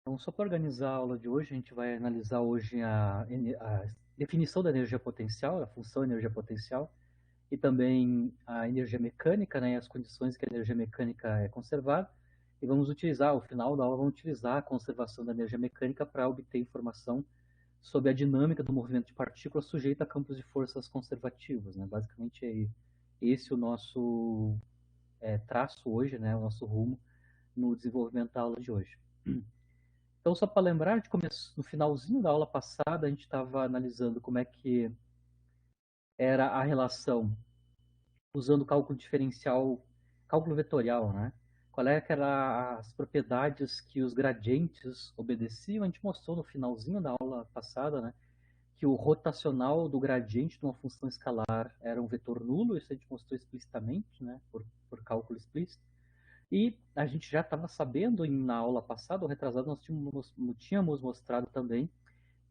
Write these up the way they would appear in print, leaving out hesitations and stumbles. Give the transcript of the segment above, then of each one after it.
Então, só para organizar a aula de hoje, a gente vai analisar hoje a definição da energia potencial, a função energia potencial, e também a energia mecânica, né, as condições que a energia mecânica é conservada. E vamos utilizar, ao final da aula, vamos utilizar a conservação da energia mecânica para obter informação sobre a dinâmica do movimento de partículas sujeita a campos de forças conservativos. Né? Basicamente, é esse o nosso traço hoje, né, o nosso rumo no desenvolvimento da aula de hoje. Então, só para lembrar, no finalzinho da aula passada, a gente estava analisando como é que era a relação usando cálculo diferencial, cálculo vetorial, né? Qual é que eram as propriedades que os gradientes obedeciam? A gente mostrou no finalzinho da aula passada, né? Que o rotacional do gradiente de uma função escalar era um vetor nulo, isso a gente mostrou explicitamente, né? Por cálculo explícito. E a gente já estava sabendo, na aula passada, ou retrasada, nós tínhamos mostrado também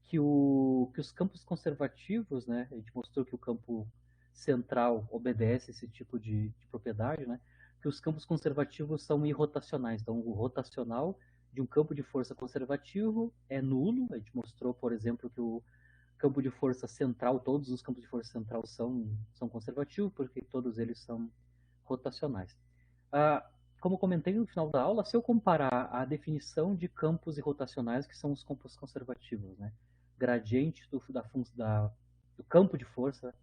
que os campos conservativos, né, a gente mostrou que o campo central obedece esse tipo de propriedade, né, que os campos conservativos são irrotacionais. Então, o rotacional de um campo de força conservativo é nulo. A gente mostrou, por exemplo, que o campo de força central, todos os campos de força central são conservativos, porque todos eles são rotacionais. Como comentei no final da aula, se eu comparar a definição de campos irrotacionais, que são os campos conservativos, né? Gradiente do campo de força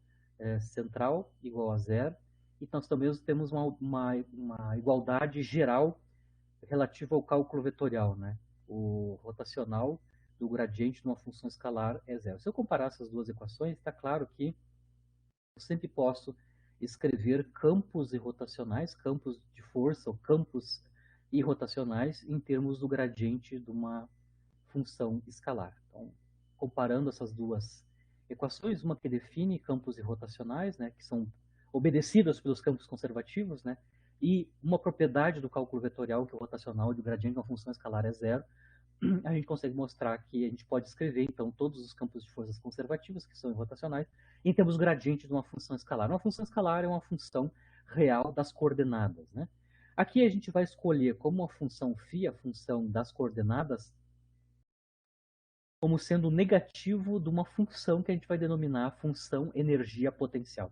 central igual a zero, e nós também temos uma igualdade geral relativa ao cálculo vetorial, né? O rotacional do gradiente de uma função escalar é zero. Se eu comparar essas duas equações, está claro que eu sempre posso escrever campos irrotacionais, campos de força ou campos irrotacionais em termos do gradiente de uma função escalar. Então, comparando essas duas equações, uma que define campos irrotacionais, né, que são obedecidas pelos campos conservativos, né, e uma propriedade do cálculo vetorial, que é o rotacional de gradiente de uma função escalar é zero, a gente consegue mostrar que a gente pode escrever, então, todos os campos de forças conservativas, que são irrotacionais, em termos gradientes de uma função escalar. Uma função escalar é uma função real das coordenadas, né? Aqui a gente vai escolher como a função φ, a função das coordenadas, como sendo o negativo de uma função que a gente vai denominar função energia potencial.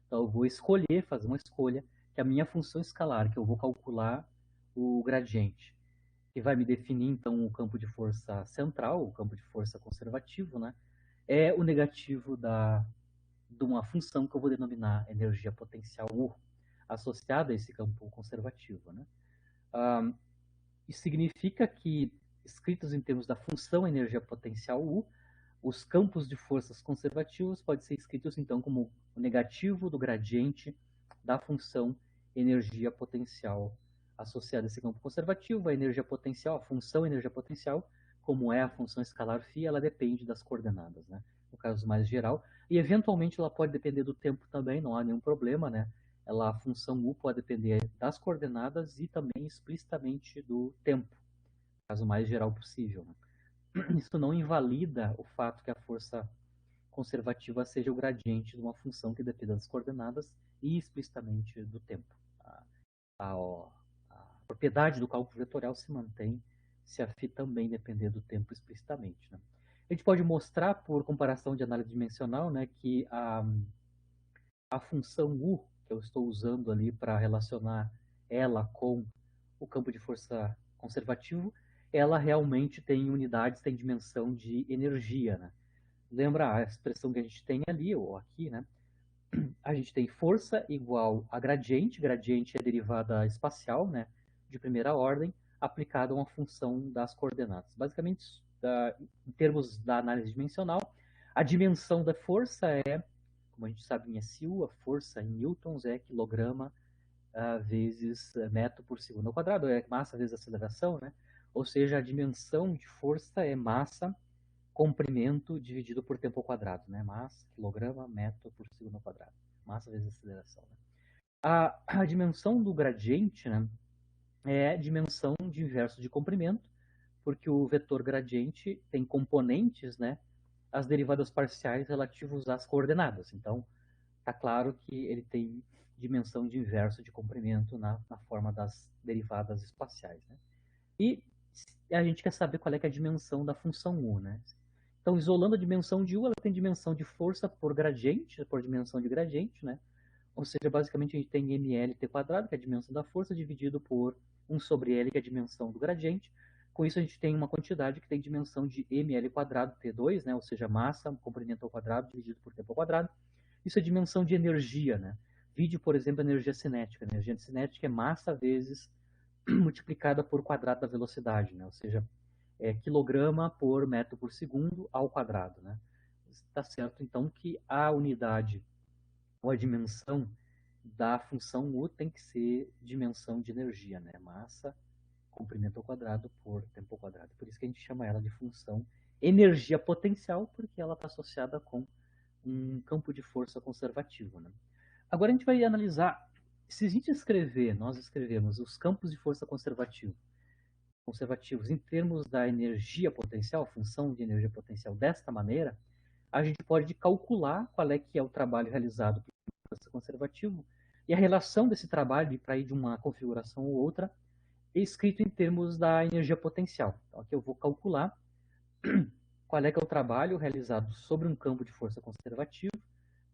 Então, eu vou escolher, fazer uma escolha, que a minha função escalar, que eu vou calcular o gradiente, que vai me definir, então, o campo de força central, o campo de força conservativo, né? É o negativo de uma função que eu vou denominar energia potencial U, associada a esse campo conservativo, né? Isso significa que, escritos em termos da função energia potencial U, os campos de forças conservativos podem ser escritos, então, como o negativo do gradiente da função energia potencial associada a esse campo conservativo. A energia potencial, a função energia potencial, como é a função escalar φ, ela depende das coordenadas, né? No caso mais geral. E, eventualmente, ela pode depender do tempo também, não há nenhum problema, né? A função U pode depender das coordenadas e também explicitamente do tempo, no caso mais geral possível, né? Isso não invalida o fato que a força conservativa seja o gradiente de uma função que dependa das coordenadas e explicitamente do tempo. A, a propriedade do cálculo vetorial se mantém se a φ também depender do tempo explicitamente, né? A gente pode mostrar, por comparação de análise dimensional, né, que a função U, que eu estou usando ali para relacionar ela com o campo de força conservativo, ela realmente tem unidades, tem dimensão de energia, né? Lembra a expressão que a gente tem ali, ou aqui, né? A gente tem força igual a gradiente, gradiente é derivada espacial, né? De primeira ordem, aplicada a uma função das coordenadas. Basicamente, em termos da análise dimensional, a dimensão da força é, como a gente sabe em SU, a força em newtons é quilograma vezes metro por segundo ao quadrado, é massa vezes aceleração, né? Ou seja, a dimensão de força é massa comprimento dividido por tempo ao quadrado, né? Massa, quilograma, metro por segundo ao quadrado. Massa vezes aceleração. Né? A dimensão do gradiente, né, é a dimensão de inverso de comprimento, porque o vetor gradiente tem componentes, né, as derivadas parciais relativos às coordenadas. Então, está claro que ele tem dimensão de inverso de comprimento na forma das derivadas espaciais. Né? E e a gente quer saber qual é, que é a dimensão da função U, né? Então, isolando a dimensão de U, ela tem dimensão de força por gradiente, por dimensão de gradiente, né? Ou seja, basicamente a gente tem mLt quadrado, que é a dimensão da força, dividido por 1 sobre L, que é a dimensão do gradiente. Com isso, a gente tem uma quantidade que tem dimensão de ml quadrado T2, né? Ou seja, massa, comprimento ao quadrado, dividido por tempo ao quadrado. Isso é dimensão de energia, né? Vide, por exemplo, a energia cinética. A energia cinética é massa vezes multiplicada por quadrado da velocidade, né? Ou seja, é quilograma por metro por segundo ao quadrado, né? Está certo, então, que a unidade ou a dimensão da função U tem que ser dimensão de energia, né? Massa, comprimento ao quadrado por tempo ao quadrado. Por isso que a gente chama ela de função energia potencial, porque ela está associada com um campo de força conservativo, né? Agora a gente vai analisar, se a gente escrever, nós escrevemos os campos de força conservativos em termos da energia potencial, função de energia potencial desta maneira, a gente pode calcular qual é que é o trabalho realizado por força conservativo e a relação desse trabalho para ir de uma configuração ou outra é escrito em termos da energia potencial. Então aqui eu vou calcular qual é que é o trabalho realizado sobre um campo de força conservativo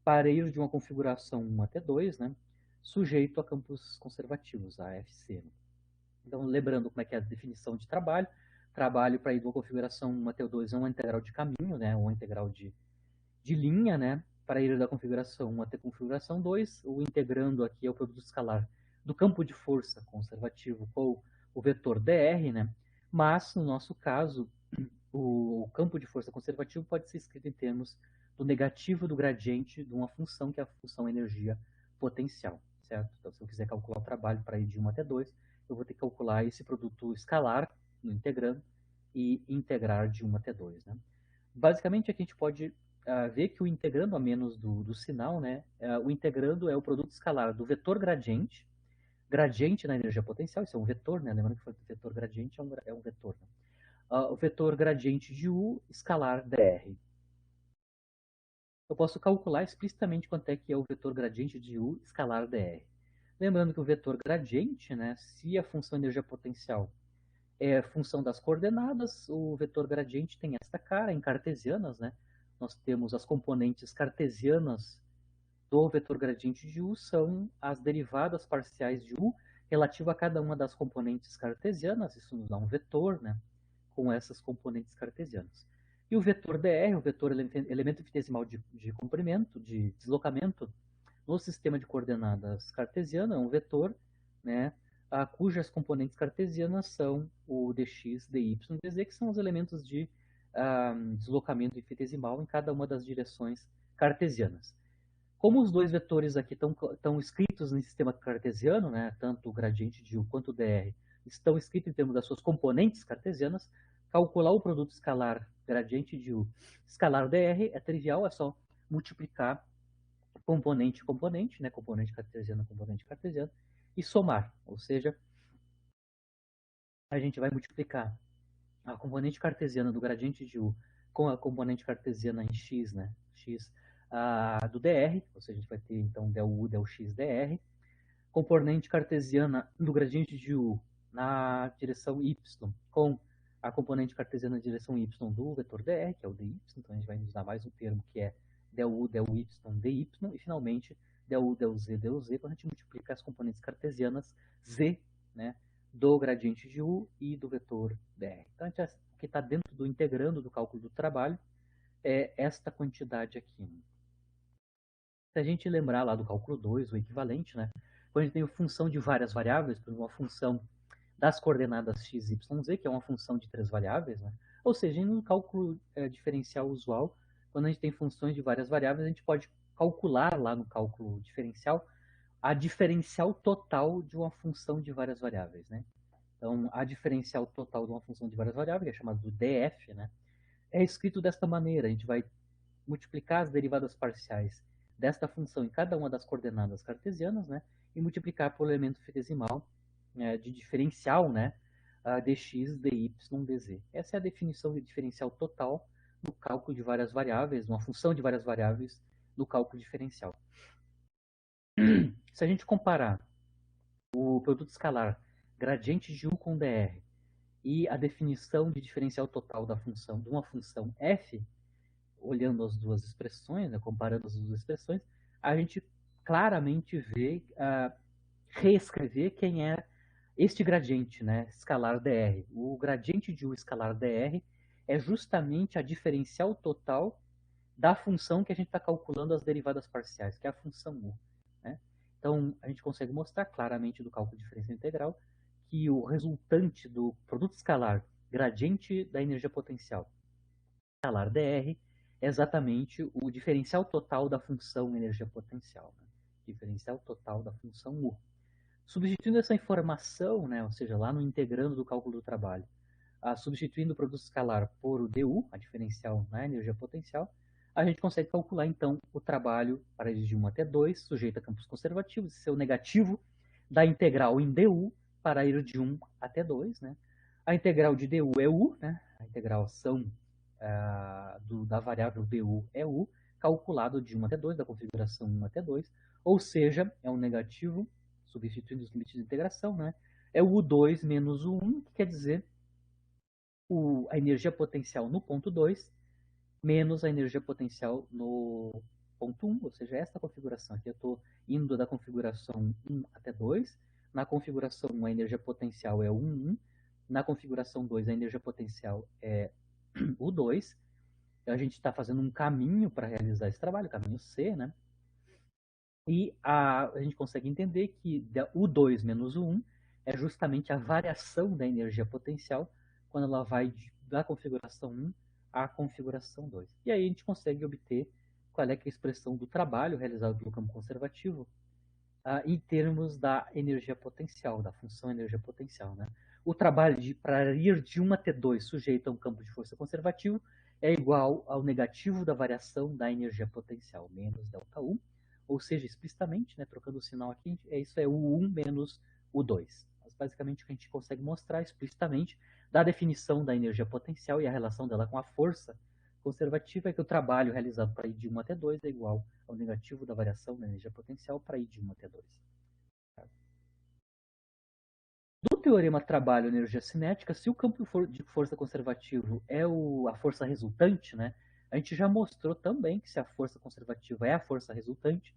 para ir de uma configuração 1 até 2, né, sujeito a campos conservativos, a FC. Então, lembrando como é que é a definição de trabalho, trabalho para ir de uma configuração 1 até o 2 é uma integral de caminho, né, uma integral de linha, né, para ir da configuração 1 até a configuração 2, o integrando aqui é o produto escalar do campo de força conservativo com o vetor dr, né, mas, no nosso caso, o campo de força conservativo pode ser escrito em termos do negativo do gradiente de uma função, que é a função energia potencial, certo? Então, se eu quiser calcular o trabalho para ir de 1 até 2, eu vou ter que calcular esse produto escalar no integrando e integrar de 1 até 2, né? Basicamente, aqui a gente pode ver que o integrando a menos do sinal, né? O integrando é o produto escalar do vetor gradiente na energia potencial, isso é um vetor, né? Lembrando que o vetor gradiente é um vetor, né? O vetor gradiente de U escalar dr. Eu posso calcular explicitamente quanto é que é o vetor gradiente de U escalar dr. Lembrando que o vetor gradiente, né, se a função energia potencial é função das coordenadas, o vetor gradiente tem esta cara em cartesianas, né? Nós temos as componentes cartesianas do vetor gradiente de U são as derivadas parciais de U relativa a cada uma das componentes cartesianas, isso nos dá um vetor, né, com essas componentes cartesianas. E o vetor dr, o vetor elemento infinitesimal de comprimento, de deslocamento, no sistema de coordenadas cartesiano, é um vetor, né, cujas componentes cartesianas são o dx, dy, dz, que são os elementos de deslocamento infinitesimal em cada uma das direções cartesianas. Como os dois vetores aqui estão escritos no sistema cartesiano, né, tanto o gradiente de U quanto o dr estão escritos em termos das suas componentes cartesianas, calcular o produto escalar gradiente de U escalar dr é trivial, é só multiplicar componente componente, né, componente cartesiano, e somar, ou seja, a gente vai multiplicar a componente cartesiana do gradiente de U com a componente cartesiana em x, né, x do dr, ou seja, a gente vai ter então del U, del x, dr, componente cartesiana do gradiente de U na direção y com a componente cartesiana na direção y do vetor dr, que é o dy, então a gente vai usar mais um termo que é del U, del y, dy, e finalmente del U, del z, quando a gente multiplica as componentes cartesianas z, né, do gradiente de U e do vetor dr. Então, o que está dentro do integrando do cálculo do trabalho é esta quantidade aqui. Se a gente lembrar lá do cálculo 2, o equivalente, né, quando a gente tem função de várias variáveis, por exemplo, uma função das coordenadas x, y, z, que é uma função de 3 variáveis, né, ou seja, no cálculo diferencial usual, quando a gente tem funções de várias variáveis, a gente pode calcular lá no cálculo diferencial a diferencial total de uma função de várias variáveis, né? Então, a diferencial total de uma função de várias variáveis, que é chamada de df, né, é escrito desta maneira. A gente vai multiplicar as derivadas parciais desta função em cada uma das coordenadas cartesianas, né, e multiplicar por elemento infinitesimal de diferencial, né, dx, dy, dz. Essa é a definição de diferencial total no cálculo de várias variáveis, uma função de várias variáveis no cálculo diferencial. Se a gente comparar o produto escalar gradiente de U com dr e a definição de diferencial total da função, de uma função f, olhando as duas expressões, né, comparando as duas expressões, a gente claramente vê, reescrever quem é este gradiente, né, escalar dr. O gradiente de U escalar dr é justamente a diferencial total da função que a gente está calculando as derivadas parciais, que é a função U. Né? Então, a gente consegue mostrar claramente do cálculo de diferença integral que o resultante do produto escalar gradiente da energia potencial escalar dr é exatamente o diferencial total da função energia potencial. Né? Diferencial total da função U. Substituindo essa informação, né, ou seja, lá no integrando do cálculo do trabalho, substituindo o produto escalar por o du, a diferencial na energia potencial, a gente consegue calcular, então, o trabalho para ir de 1 até 2, sujeito a campos conservativos, seu negativo da integral em du para ir de 1 até 2. Né? A integral de du é u, né? A integração da variável du é u, calculado de 1 até 2, da configuração 1 até 2, ou seja, é um negativo, substituindo os limites de integração, né? É o U2 menos o 1, que quer dizer a energia potencial no ponto 2 menos a energia potencial no ponto 1, ou seja, esta configuração aqui. Eu estou indo da configuração 1 até 2. Na configuração 1, a energia potencial é 1. Na configuração 2, a energia potencial é o 2. Então, a gente está fazendo um caminho para realizar esse trabalho, caminho C, né? E a gente consegue entender que o 2 menos o 1 é justamente a variação da energia potencial quando ela vai da configuração 1 à configuração 2. E aí a gente consegue obter qual é, que é a expressão do trabalho realizado pelo campo conservativo em termos da energia potencial, da função energia potencial. Né? O trabalho para ir de 1 até 2 sujeito a um campo de força conservativo é igual ao negativo da variação da energia potencial, menos ΔU, ou seja, explicitamente, né, trocando o sinal aqui, isso é U1 menos U2. Mas basicamente o que a gente consegue mostrar explicitamente da definição da energia potencial e a relação dela com a força conservativa é que o trabalho realizado para ir de 1 até 2 é igual ao negativo da variação da energia potencial para ir de 1 até 2. Do teorema trabalho-energia cinética, se o campo de força conservativo é a força resultante, né, a gente já mostrou também que se a força conservativa é a força resultante,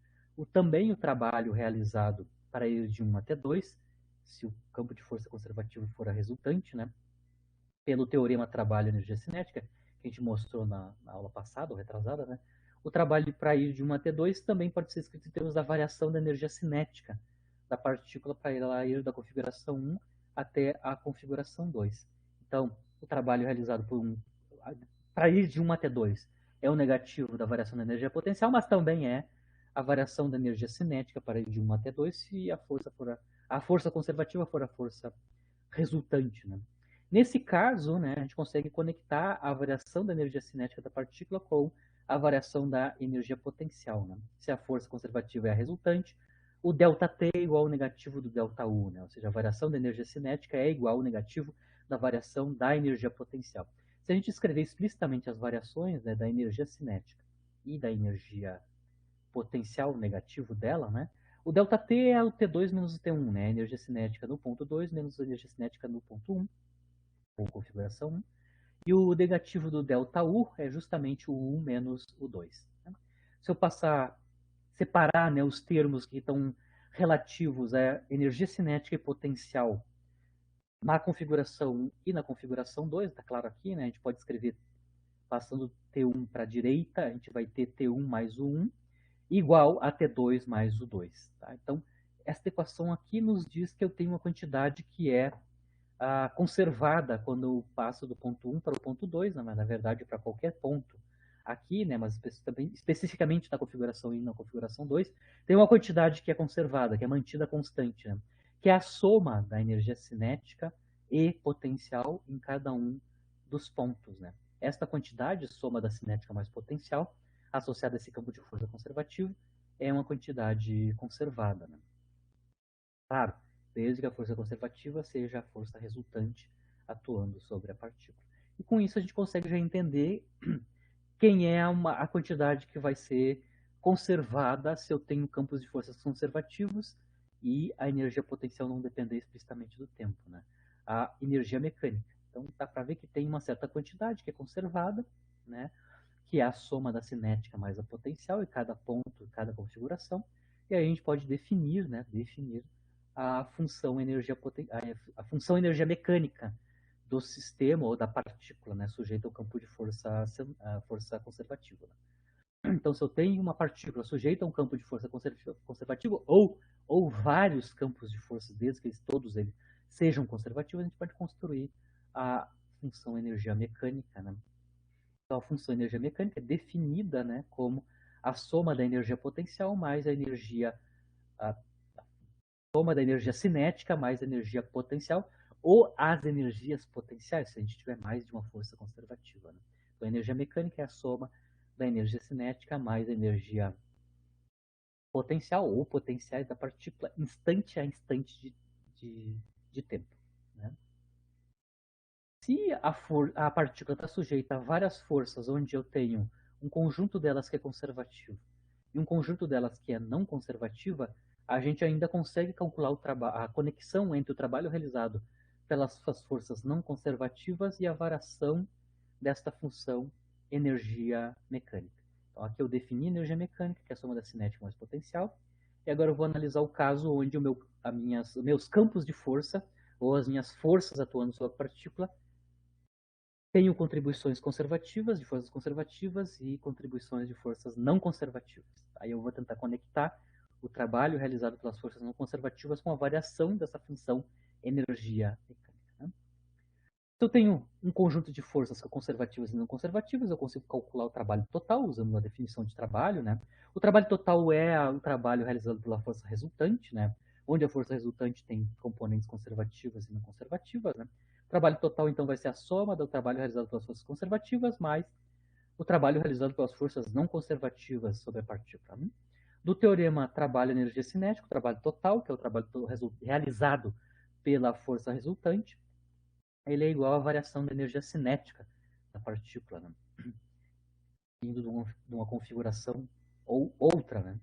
também o trabalho realizado para ir de 1 até 2, se o campo de força conservativo for a resultante, né, pelo teorema trabalho-energia cinética, que a gente mostrou na aula passada, ou retrasada, né, o trabalho para ir de 1 até 2 também pode ser escrito em termos da variação da energia cinética da partícula para ir da configuração 1 até a configuração 2. Então, o trabalho realizado para ir de 1 até 2 é o negativo da variação da energia potencial, mas também é a variação da energia cinética para ir de 1 até 2 se a força conservativa for a força resultante. Né? Nesse caso, né, a gente consegue conectar a variação da energia cinética da partícula com a variação da energia potencial. Né? Se a força conservativa é a resultante, o ΔT é igual ao negativo do ΔU, né? Ou seja, a variação da energia cinética é igual ao negativo da variação da energia potencial. Se a gente escrever explicitamente as variações, né, da energia cinética e da energia potencial negativo dela, né, o ΔT é o T2 menos o T1, né, a energia cinética no ponto 2 menos a energia cinética no ponto 1, ou configuração 1, e o negativo do ΔU é justamente o 1 menos o 2. Né? Se eu separar, né, os termos que estão relativos à energia cinética e potencial na configuração 1 e na configuração 2, está claro aqui, né, a gente pode escrever passando T1 para a direita, a gente vai ter T1 mais o 1 igual a T2 mais o 2. Tá? Então, esta equação aqui nos diz que eu tenho uma quantidade que é conservada quando eu passo do ponto 1 para o ponto 2, né, mas na verdade para qualquer ponto aqui, né, mas especificamente na configuração 1 e na configuração 2, tem uma quantidade que é conservada, que é mantida constante, né, que é a soma da energia cinética e potencial em cada um dos pontos. Né. Esta quantidade, soma da cinética mais potencial, associada a esse campo de força conservativo, é uma quantidade conservada. Né. Claro, desde que a força conservativa seja a força resultante atuando sobre a partícula. E com isso a gente consegue já entender quem é a quantidade que vai ser conservada se eu tenho campos de forças conservativos e a energia potencial não depender explicitamente do tempo. Né? A energia mecânica. Então, dá para ver que tem uma certa quantidade que é conservada, né? Que é a soma da cinética mais a potencial, e cada ponto, cada configuração. E aí a gente pode definir, né? Definir a função energia, a função energia mecânica do sistema ou da partícula, né? Sujeita ao campo de força, a força conservativa. Então, se eu tenho uma partícula sujeita a um campo de força conservativo ou vários campos de força, desde que todos eles sejam conservativos, a gente pode construir a função energia mecânica. Né? Então, a função energia mecânica é definida, né, como a soma da energia potencial mais a soma da energia cinética mais a energia potencial, ou as energias potenciais, se a gente tiver mais de uma força conservativa. Né? Então, a energia mecânica é a soma da energia cinética mais a energia potencial ou potenciais da partícula instante a instante de tempo. Né? Se a partícula está sujeita a várias forças, onde eu tenho um conjunto delas que é conservativo e um conjunto delas que é não conservativa, a gente ainda consegue calcular a conexão entre o trabalho realizado pelas forças não conservativas e a variação desta função energia mecânica. Então, aqui eu defini energia mecânica, que é a soma da cinética mais potencial, e agora eu vou analisar o caso onde meus campos de força, ou as minhas forças atuando sobre a partícula, tenho contribuições conservativas, de forças conservativas, e contribuições de forças não conservativas. Aí eu vou tentar conectar o trabalho realizado pelas forças não conservativas com a variação dessa função energia mecânica. Né? Se eu tenho um conjunto de forças conservativas e não conservativas, eu consigo calcular o trabalho total, usando uma definição de trabalho. Né? O trabalho total é o trabalho realizado pela força resultante, né? Onde a força resultante tem componentes conservativas e não conservativas. Né? O trabalho total, então, vai ser a soma do trabalho realizado pelas forças conservativas mais o trabalho realizado pelas forças não conservativas sobre a partícula. Né? Do teorema trabalho-energia cinética, o trabalho total, que é o trabalho realizado pela força resultante, ele é igual à variação da energia cinética da partícula, né? Indo de uma configuração ou outra. Né?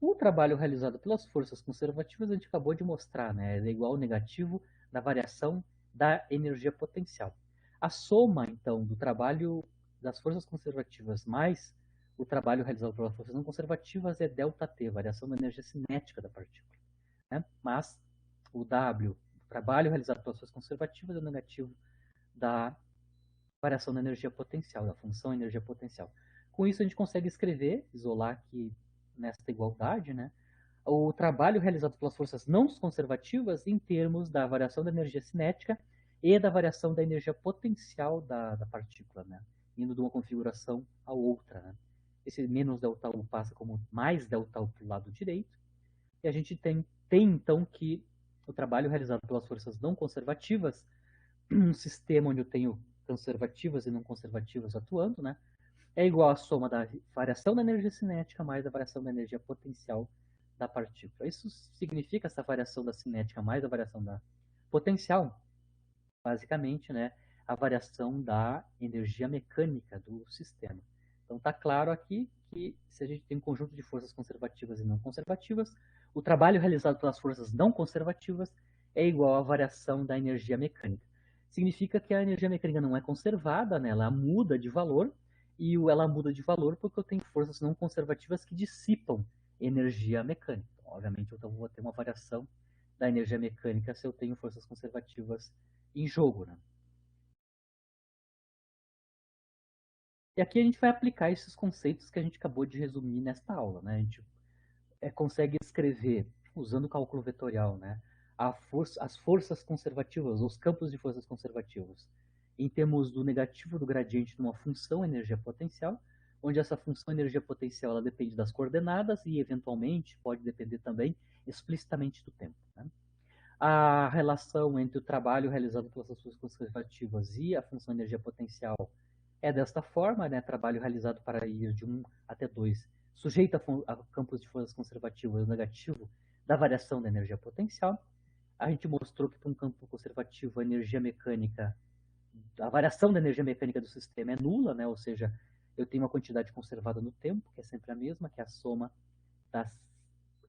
O trabalho realizado pelas forças conservativas a gente acabou de mostrar, né? Ele é igual ao negativo da variação da energia potencial. A soma, então, do trabalho das forças conservativas mais o trabalho realizado pelas forças não conservativas é ΔT, variação da energia cinética da partícula. Né? Mas o W, o trabalho realizado pelas forças conservativas, é o negativo da variação da energia potencial, da função energia potencial. Com isso, a gente consegue escrever, isolar aqui nesta igualdade, né, o trabalho realizado pelas forças não conservativas em termos da variação da energia cinética e da variação da energia potencial da partícula, né, indo de uma configuração a outra. Né. Esse menos ΔU passa como mais ΔU para o lado direito, e a gente tem então que o trabalho realizado pelas forças não conservativas, um sistema onde eu tenho conservativas e não conservativas atuando, né, é igual à soma da variação da energia cinética mais a variação da energia potencial da partícula. Isso significa essa variação da cinética mais a variação da potencial, basicamente, né, a variação da energia mecânica do sistema. Então está claro aqui que se a gente tem um conjunto de forças conservativas e não conservativas, o trabalho realizado pelas forças não conservativas é igual à variação da energia mecânica. Significa que a energia mecânica não é conservada, né? Ela muda de valor, e ela muda de valor porque eu tenho forças não conservativas que dissipam energia mecânica. Então, obviamente, eu vou ter uma variação da energia mecânica se eu tenho forças conservativas em jogo. Né? E aqui a gente vai aplicar esses conceitos que a gente acabou de resumir nesta aula. Né? A gente consegue escrever, usando o cálculo vetorial, né? As forças conservativas, os campos de forças conservativas, em termos do negativo do gradiente de uma função energia potencial, onde essa função energia potencial ela depende das coordenadas e, eventualmente, pode depender também explicitamente do tempo. Né? A relação entre o trabalho realizado pelas forças conservativas e a função energia potencial é desta forma, né? Trabalho realizado para ir de 1 até 2, sujeito a campos de forças conservativas negativo da variação da energia potencial. A gente mostrou que para um campo conservativo a energia mecânica, a variação da energia mecânica do sistema é nula, né? Ou seja, eu tenho uma quantidade conservada no tempo, que é sempre a mesma, que é a soma da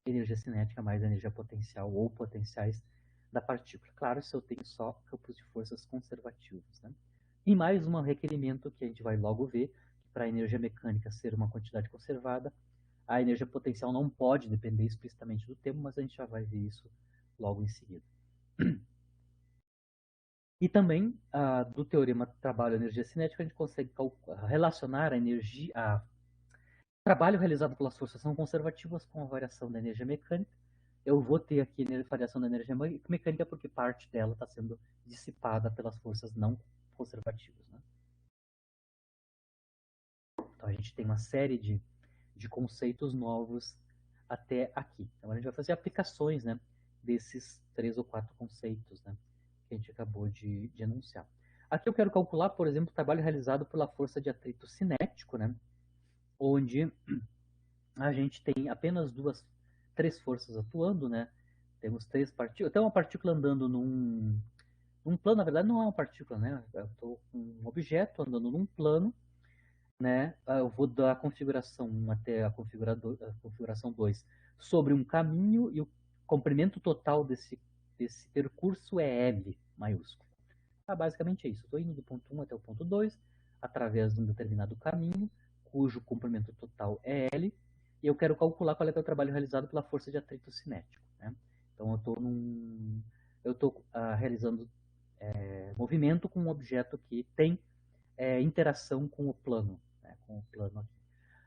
energia cinética mais a energia potencial ou potenciais da partícula. Claro, se eu tenho só campos de forças conservativos, né? E mais um requerimento que a gente vai logo ver, para a energia mecânica ser uma quantidade conservada, a energia potencial não pode depender explicitamente do tempo, mas a gente já vai ver isso logo em seguida. E também, do teorema trabalho-energia cinética, a gente consegue relacionar a energia, trabalho realizado pelas forças não conservativas com a variação da energia mecânica. Eu vou ter aqui a variação da energia mecânica porque parte dela está sendo dissipada pelas forças não conservativas, né? Então a gente tem uma série de conceitos novos até aqui. Então a gente vai fazer aplicações, né, desses 3 ou 4 conceitos, né, que a gente acabou de enunciar. Aqui eu quero calcular, por exemplo, o trabalho realizado pela força de atrito cinético, né, onde a gente tem apenas três forças atuando, né? Temos três partículas. Então, uma partícula andando num plano, na verdade, não é uma partícula, né? Eu estou com um objeto andando num plano, né? Eu vou da configuração 1 até a configuração 2 sobre um caminho e o comprimento total desse percurso é L maiúsculo. Basicamente é isso. Estou indo do ponto 1 até o ponto 2 através de um determinado caminho, cujo comprimento total é L, e eu quero calcular qual é o trabalho realizado pela força de atrito cinético, né? Então eu estou realizando movimento com um objeto que tem interação com o plano, né? Com o plano aqui.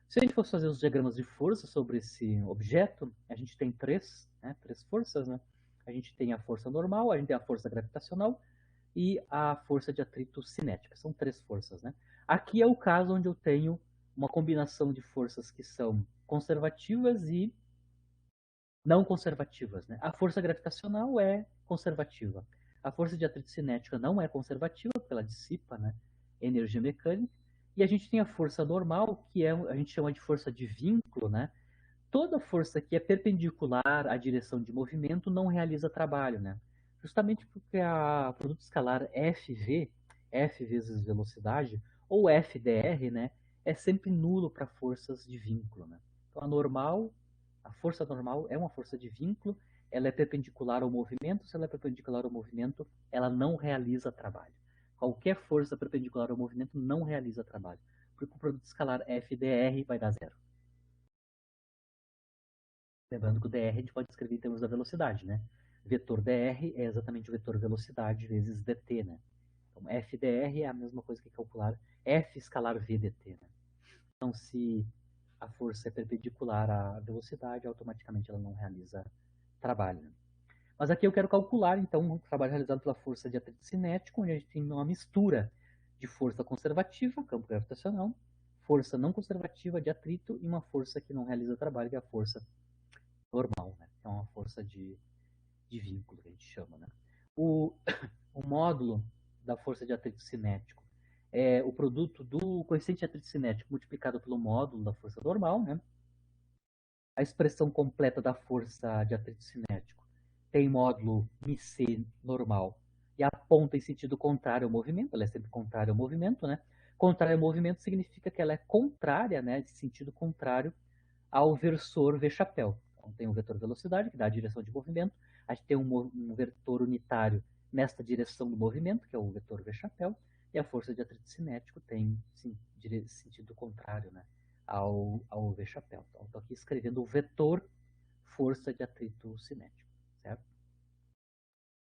Se a gente fosse fazer os diagramas de força sobre esse objeto, a gente tem três forças, né? A gente tem a força normal, a gente tem a força gravitacional e a força de atrito cinética. São três forças, né? Aqui é o caso onde eu tenho uma combinação de forças que são conservativas e não conservativas, né? A força gravitacional é conservativa. A força de atrito cinética não é conservativa, porque ela dissipa, né, energia mecânica. E a gente tem a força normal, que a gente chama de força de vínculo, né? Toda força que é perpendicular à direção de movimento não realiza trabalho, né? Justamente porque o produto escalar FV, F vezes velocidade, ou FDR, né, é sempre nulo para forças de vínculo, né? Então a força normal é uma força de vínculo, ela é perpendicular ao movimento, se ela é perpendicular ao movimento, ela não realiza trabalho. Qualquer força perpendicular ao movimento não realiza trabalho, porque o produto escalar FDR vai dar zero. Lembrando que o dr a gente pode escrever em termos da velocidade, né? Vetor dr é exatamente o vetor velocidade vezes dt, né? Então, fdr é a mesma coisa que calcular f escalar v dt, né? Então, se a força é perpendicular à velocidade, automaticamente ela não realiza trabalho, né? Mas aqui eu quero calcular, então, o trabalho realizado pela força de atrito cinético, onde a gente tem uma mistura de força conservativa, campo gravitacional, força não conservativa de atrito e uma força que não realiza trabalho, que é a força normal, né? É uma força de vínculo que a gente chama, né? O, o módulo da força de atrito cinético é o produto do coeficiente de atrito cinético multiplicado pelo módulo da força normal, né? A expressão completa da força de atrito cinético tem módulo μc normal e aponta em sentido contrário ao movimento, ela é sempre contrária ao movimento, né? Contrária ao movimento significa que ela é contrária, né, de sentido contrário ao versor V-chapéu. Então, tem o vetor velocidade, que dá a direção de movimento. A gente tem um vetor unitário nesta direção do movimento, que é o vetor V-chapéu. E a força de atrito cinético tem sentido contrário, né, ao V-chapéu. Então, estou aqui escrevendo o vetor força de atrito cinético, certo?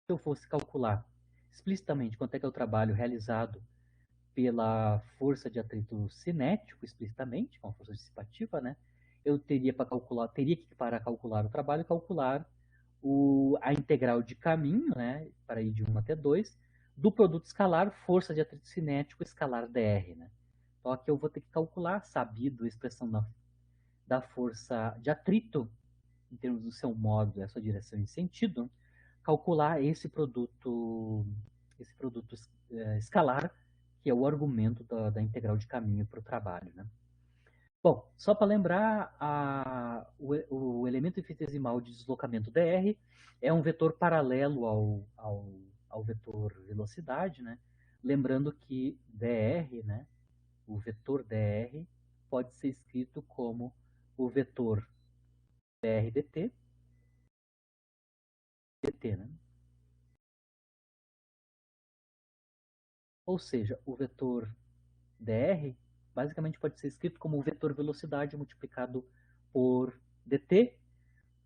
Se eu fosse calcular explicitamente quanto é que é o trabalho realizado pela força de atrito cinético, explicitamente, com a força dissipativa, né? Eu teria que para calcular o trabalho, calcular a integral de caminho, né, para ir de 1 até 2, do produto escalar força de atrito cinético escalar dr, né? Então aqui eu vou ter que calcular, sabido a expressão da força de atrito, em termos do seu módulo, a sua direção e sentido, calcular esse produto escalar, que é o argumento da integral de caminho para o trabalho, né? Bom, só para lembrar, o elemento infinitesimal de deslocamento dr é um vetor paralelo ao vetor velocidade, né? Lembrando que dr, né, o vetor dr, pode ser escrito como o vetor dr dt, né? Ou seja, o vetor dr basicamente pode ser escrito como o vetor velocidade multiplicado por dt,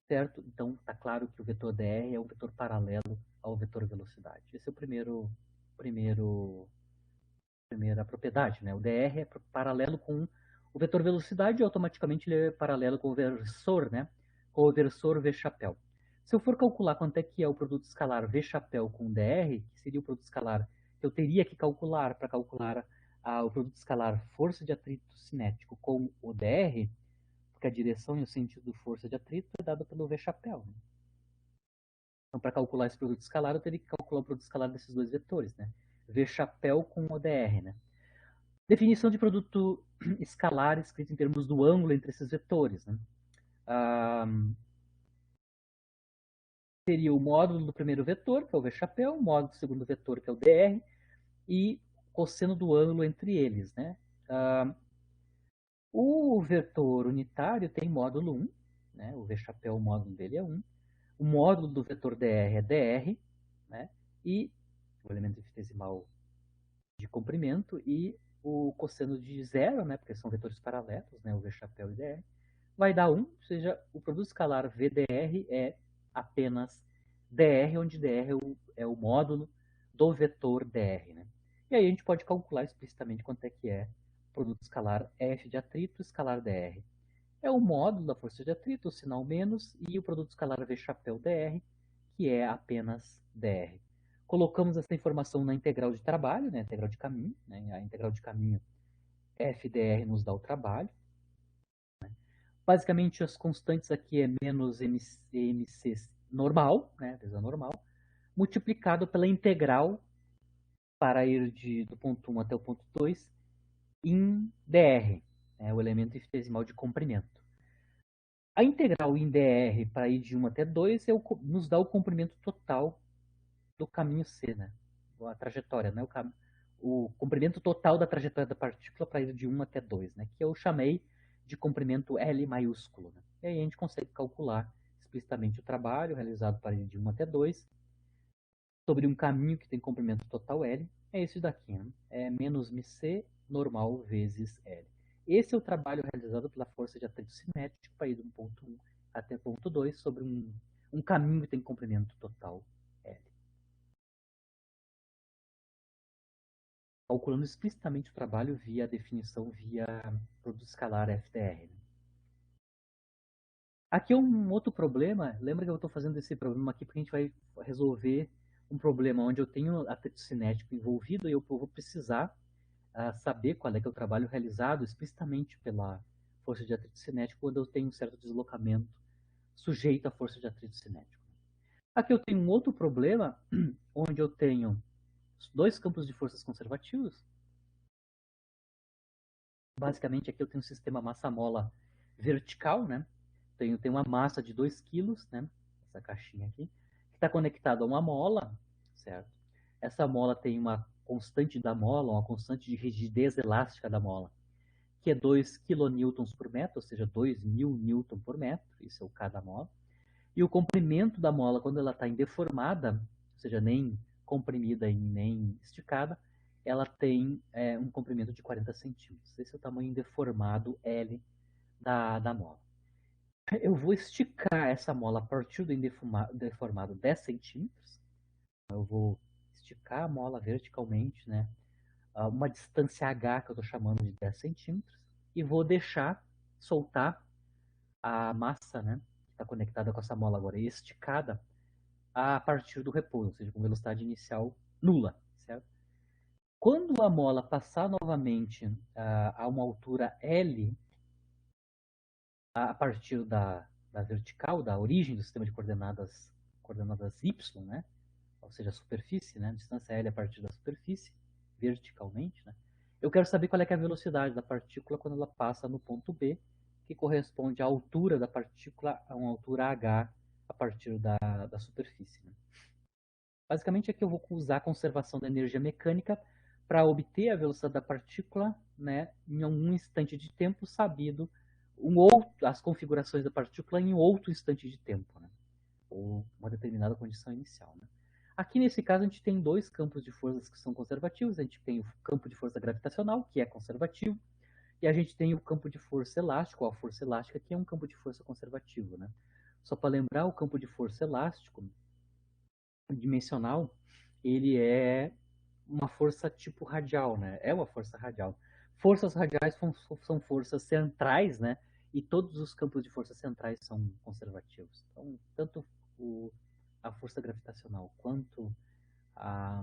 certo? Então, está claro que o vetor dr é um vetor paralelo ao vetor velocidade. Esse é o primeira propriedade, né? O dr é paralelo com o vetor velocidade e automaticamente ele é paralelo com o versor, né? Com o versor V chapéu. Se eu for calcular quanto é que é o produto escalar V chapéu com dr, que seria o produto escalar que eu teria que calcular para calcular o produto escalar força de atrito cinético com o dr, porque a direção e o sentido do força de atrito é dada pelo V chapéu. Né? Então, para calcular esse produto escalar, eu teria que calcular o produto escalar desses dois vetores, né? V chapéu com o dr, né? Definição de produto escalar escrito em termos do ângulo entre esses vetores. Né? Seria o módulo do primeiro vetor, que é o V chapéu, o módulo do segundo vetor, que é o dr, e cosseno do ângulo entre eles. Né? O vetor unitário tem módulo 1, né? O V chapéu, o módulo dele é 1. O módulo do vetor dr é dr, né? E o elemento infinitesimal de comprimento, e o cosseno de zero, né? Porque são vetores paralelos, né? O V chapéu e dr, vai dar 1, ou seja, o produto escalar VDR é apenas dr, onde dr é o módulo do vetor dr. Né? E aí a gente pode calcular explicitamente quanto é que é o produto escalar F de atrito escalar dr. É o módulo da força de atrito, o sinal menos, e o produto escalar V chapéu dr, que é apenas dr. Colocamos essa informação na integral de trabalho, né, integral de caminho. Né, a integral de caminho FDR nos dá o trabalho. Né. Basicamente, as constantes aqui é menos MC normal, né, normal, multiplicado pela integral para ir do ponto 1 até o ponto 2 em dr, né, o elemento infinitesimal de comprimento. A integral em dr para ir de 1 até 2 nos dá o comprimento total do caminho C, né? A trajetória, né? O comprimento total da trajetória da partícula para ir de 1 até 2, né? Que eu chamei de comprimento L maiúsculo. Né? E aí a gente consegue calcular explicitamente o trabalho realizado para ir de 1 até 2 sobre um caminho que tem comprimento total L. É esse daqui, né? É menos mc normal vezes L. Esse é o trabalho realizado pela força de atrito cinético para ir do ponto 1 até ponto 2 sobre um caminho que tem comprimento total L. Calculando explicitamente o trabalho via a definição via produto escalar FDR. Né? Aqui é um outro problema. Lembra que eu estou fazendo esse problema aqui porque a gente vai resolver um problema onde eu tenho atrito cinético envolvido e eu vou precisar saber qual é que é o trabalho realizado explicitamente pela força de atrito cinético quando eu tenho um certo deslocamento sujeito à força de atrito cinético. Aqui eu tenho um outro problema onde eu tenho dois campos de forças conservativos. Basicamente, aqui eu tenho um sistema massa-mola vertical, né? Tenho uma massa de 2 kg, né? Essa caixinha aqui, que está conectada a uma mola, certo? Essa mola tem uma constante da mola, uma constante de rigidez elástica da mola, que é 2 kN por metro, ou seja, 2.000 Newton por metro, isso é o K da mola. E o comprimento da mola, quando ela está indeformada, ou seja, nem comprimida e nem esticada, ela tem um comprimento de 40 centímetros. Esse é o tamanho deformado L da mola. Eu vou esticar essa mola a partir do deformado 10 centímetros. Eu vou esticar a mola verticalmente, né, a uma distância H, que eu estou chamando de 10 centímetros, e vou deixar soltar a massa, né, que está conectada com essa mola agora, esticada a partir do repouso, ou seja, com velocidade inicial nula, certo? Quando a mola passar novamente a uma altura L, a partir da vertical, da origem do sistema de coordenadas Y, né? Ou seja, a superfície, né? Distância L a partir da superfície, verticalmente, né? Eu quero saber qual é, a velocidade da partícula quando ela passa no ponto B, que corresponde à altura da partícula a uma altura H a partir da superfície. Né? Basicamente, aqui eu vou usar a conservação da energia mecânica para obter a velocidade da partícula, né, em um instante de tempo sabido, as configurações da partícula em outro instante de tempo, né, ou uma determinada condição inicial. Né. Aqui nesse caso a gente tem dois campos de forças que são conservativos. A gente tem o campo de força gravitacional, que é conservativo, e a gente tem o campo de força elástico, a força elástica, que é um campo de força conservativo, né? Só para lembrar, o campo de força elástico dimensional, ele é uma força tipo radial, né? É uma força radial. Forças radiais são forças centrais, né? E todos os campos de força centrais são conservativos. Então, tanto a força gravitacional quanto a,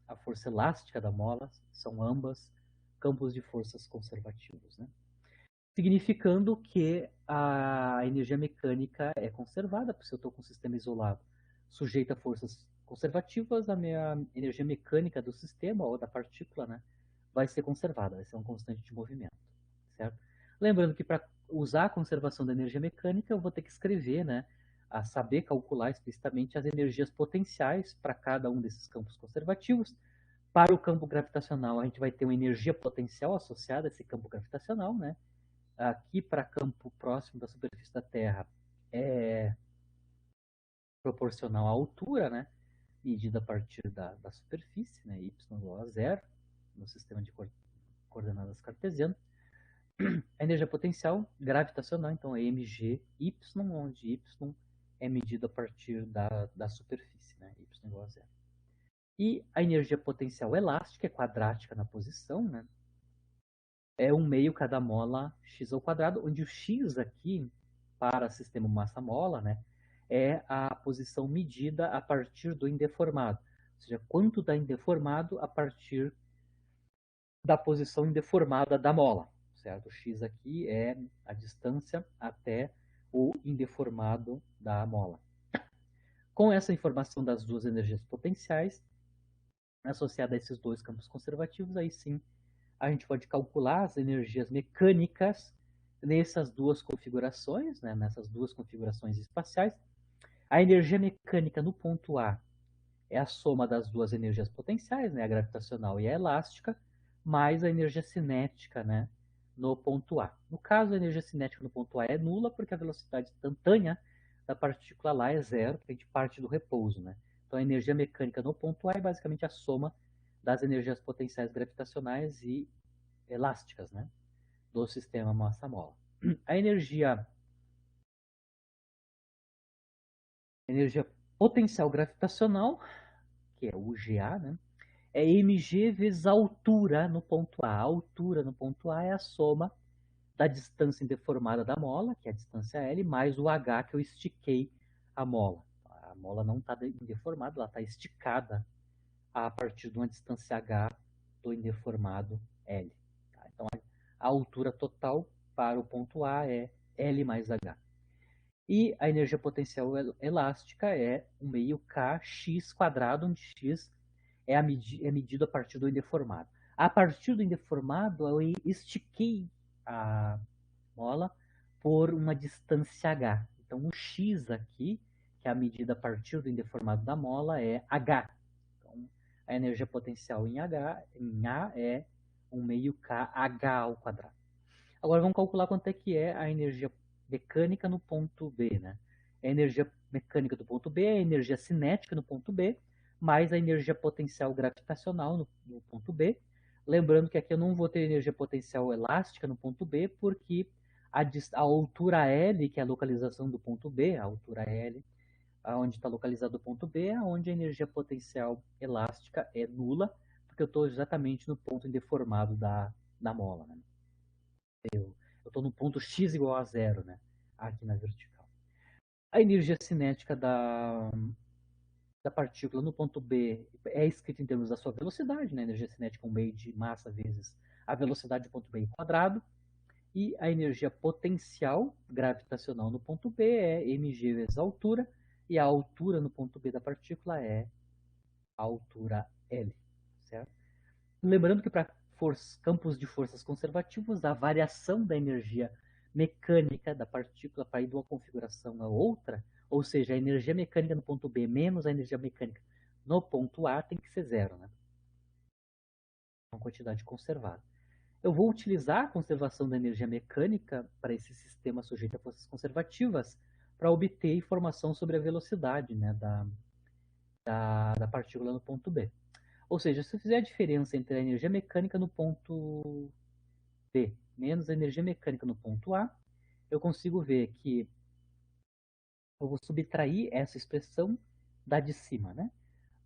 a força elástica da mola são ambas campos de forças conservativos, né? Significando que a energia mecânica é conservada, porque se eu estou com um sistema isolado sujeito a forças conservativas, a minha energia mecânica do sistema ou da partícula, né, vai ser conservada, vai ser um constante de movimento, certo? Lembrando que para usar a conservação da energia mecânica, eu vou ter que escrever, né, a saber calcular explicitamente as energias potenciais para cada um desses campos conservativos. Para o campo gravitacional, a gente vai ter uma energia potencial associada a esse campo gravitacional, né? Aqui para campo próximo da superfície da Terra é proporcional à altura, né? Medida a partir da superfície, né? Y igual a zero, no sistema de coordenadas cartesiano. A energia potencial gravitacional, então é mg y, onde y é medido a partir da superfície, né? Y igual a zero. E a energia potencial elástica é quadrática na posição, né? É 1 meio cada mola x ao quadrado, onde o x aqui, para sistema massa-mola, né, é a posição medida a partir do indeformado. Ou seja, quanto dá indeformado a partir da posição indeformada da mola. Certo? O x aqui é a distância até o indeformado da mola. Com essa informação das duas energias potenciais, associada a esses dois campos conservativos, aí sim a gente pode calcular as energias mecânicas nessas duas configurações, né, nessas duas configurações espaciais. A energia mecânica no ponto A é a soma das duas energias potenciais, né, a gravitacional e a elástica, mais a energia cinética, né, no ponto A. No caso, a energia cinética no ponto A é nula, porque a velocidade instantânea da partícula lá é zero, porque a gente parte do repouso. Né? Então, a energia mecânica no ponto A é basicamente a soma das energias potenciais gravitacionais e elásticas, né, do sistema massa-mola. A energia potencial gravitacional, que é o GA, né, é mg vezes a altura no ponto A. A altura no ponto A é a soma da distância indeformada da mola, que é a distância L, mais o H que eu estiquei a mola. A mola não está indeformada, ela está esticada a partir de uma distância H do indeformado L. Tá? Então, a altura total para o ponto A é L mais H. E a energia potencial elástica é 1 meio kx quadrado, onde x é medido a partir do indeformado. A partir do indeformado, eu estiquei a mola por uma distância h. Então, o x aqui, que é a medida a partir do indeformado da mola, é h. Então, a energia potencial em A é 1 meio kh ao quadrado. Agora vamos calcular quanto é que é a energia mecânica no ponto B, né? A energia mecânica do ponto B é a energia cinética no ponto B, mais a energia potencial gravitacional no ponto B. Lembrando que aqui eu não vou ter energia potencial elástica no ponto B, porque a altura L, que é a localização do ponto B, a altura L, onde está localizado o ponto B, é onde a energia potencial elástica é nula, porque eu estou exatamente no ponto indeformado da mola. Né? Eu estou no ponto x igual a zero, né? Aqui na vertical. A energia cinética da partícula no ponto B é escrita em termos da sua velocidade, né? A energia cinética é um meio de massa vezes a velocidade do ponto B quadrado. E a energia potencial gravitacional no ponto B é mg vezes a altura, e a altura no ponto B da partícula é a altura L, certo? Lembrando que para campos de forças conservativos, a variação da energia mecânica da partícula para ir de uma configuração a outra, ou seja, a energia mecânica no ponto B menos a energia mecânica no ponto A tem que ser zero, né? Uma quantidade conservada. Eu vou utilizar a conservação da energia mecânica para esse sistema sujeito a forças conservativas para obter informação sobre a velocidade, né, da partícula no ponto B. Ou seja, se eu fizer a diferença entre a energia mecânica no ponto B menos a energia mecânica no ponto A, eu consigo ver que eu vou subtrair essa expressão da de cima, né?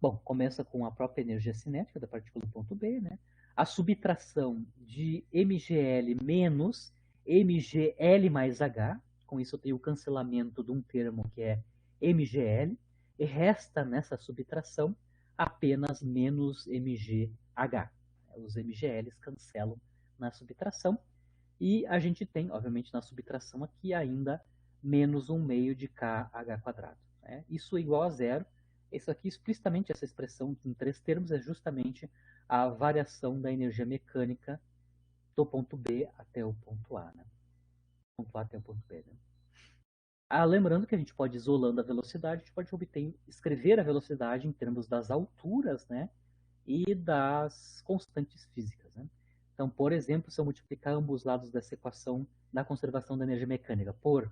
Bom, começa com a própria energia cinética da partícula do ponto B, né? A subtração de mgl menos mgl mais h, com isso eu tenho o cancelamento de um termo que é mgl, e resta nessa subtração apenas menos mgh. Os mgls cancelam na subtração, e a gente tem, obviamente, na subtração aqui ainda menos 1 meio de kh quadrado. Né? Isso é igual a zero. Isso aqui, explicitamente, essa expressão em 3 termos é justamente a variação da energia mecânica do ponto B até o ponto A. Né? Ponto A até o ponto B. Né? Lembrando que a gente pode, isolando a velocidade, a gente pode escrever a velocidade em termos das alturas, né? E das constantes físicas. Né? Então, por exemplo, se eu multiplicar ambos os lados dessa equação da conservação da energia mecânica por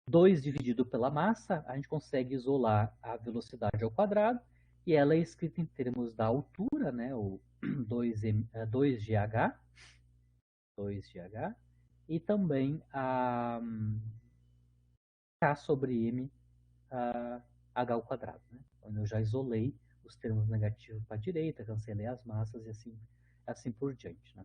2 dividido pela massa, a gente consegue isolar a velocidade ao quadrado, e ela é escrita em termos da altura, né, o 2gh, e também a k sobre m h ao quadrado, né, onde eu já isolei os termos negativos para a direita, cancelei as massas e assim por diante. Né.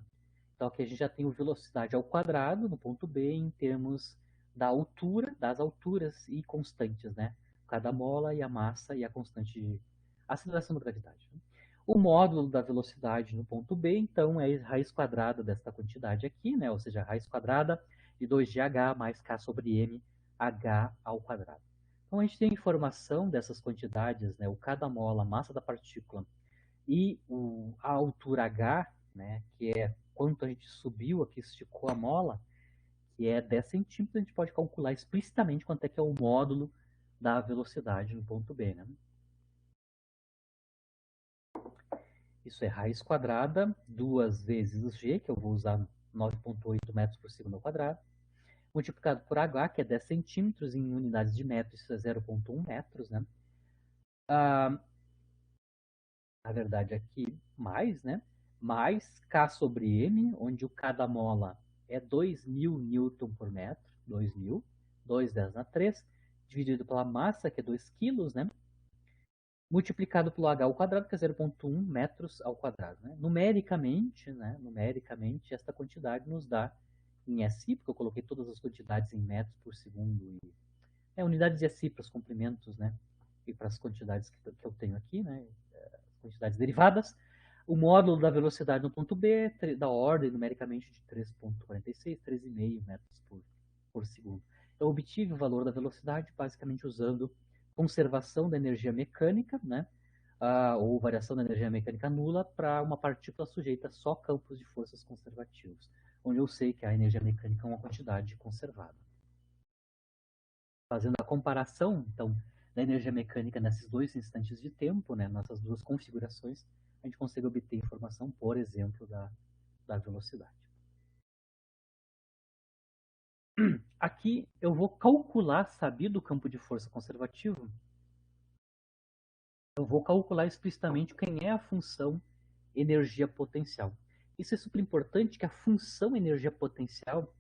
Então aqui a gente já tem a velocidade ao quadrado no ponto B em termos da altura, das alturas e constantes, né? Cada mola e a massa e a constante de aceleração da gravidade. Né? O módulo da velocidade no ponto B, então, é a raiz quadrada desta quantidade aqui, né? Ou seja, a raiz quadrada de 2gh mais k sobre m, h ao quadrado. Então a gente tem a informação dessas quantidades, né? O cada mola, a massa da partícula e a altura h, né? Que é quanto a gente subiu aqui, esticou a mola, que é 10 centímetros, a gente pode calcular explicitamente quanto é que é o módulo da velocidade no ponto B. Né? Isso é raiz quadrada, 2 vezes g, que eu vou usar 9,8 metros por segundo ao quadrado, multiplicado por h, que é 10 centímetros, em unidades de metros, isso é 0,1 metros. Né? Na verdade, aqui mais, né? Mais K sobre M, onde o cada mola é 2.000 newton por metro, 2.000, 2 10 na 3, dividido pela massa, que é 2 quilos, né? Multiplicado pelo H ao quadrado, que é 0,1 metros ao quadrado. Né? Numericamente, esta quantidade nos dá em SI, porque eu coloquei todas as quantidades em metros por segundo, e unidades de SI para os comprimentos, né? E para as quantidades que eu tenho aqui, né? Quantidades derivadas. O módulo da velocidade no ponto B é da ordem numericamente de 3,46, 13,5 metros por segundo. Eu obtive o valor da velocidade basicamente usando conservação da energia mecânica, né? Ou variação da energia mecânica nula para uma partícula sujeita só a campos de forças conservativos, onde eu sei que a energia mecânica é uma quantidade conservada. Fazendo a comparação, então, da energia mecânica nesses 2 instantes de tempo, né, nessas 2 configurações, a gente consegue obter informação, por exemplo, da velocidade. Aqui eu vou calcular, sabido o campo de força conservativo, eu vou calcular explicitamente quem é a função energia potencial. Isso é super importante, que a função energia potencial,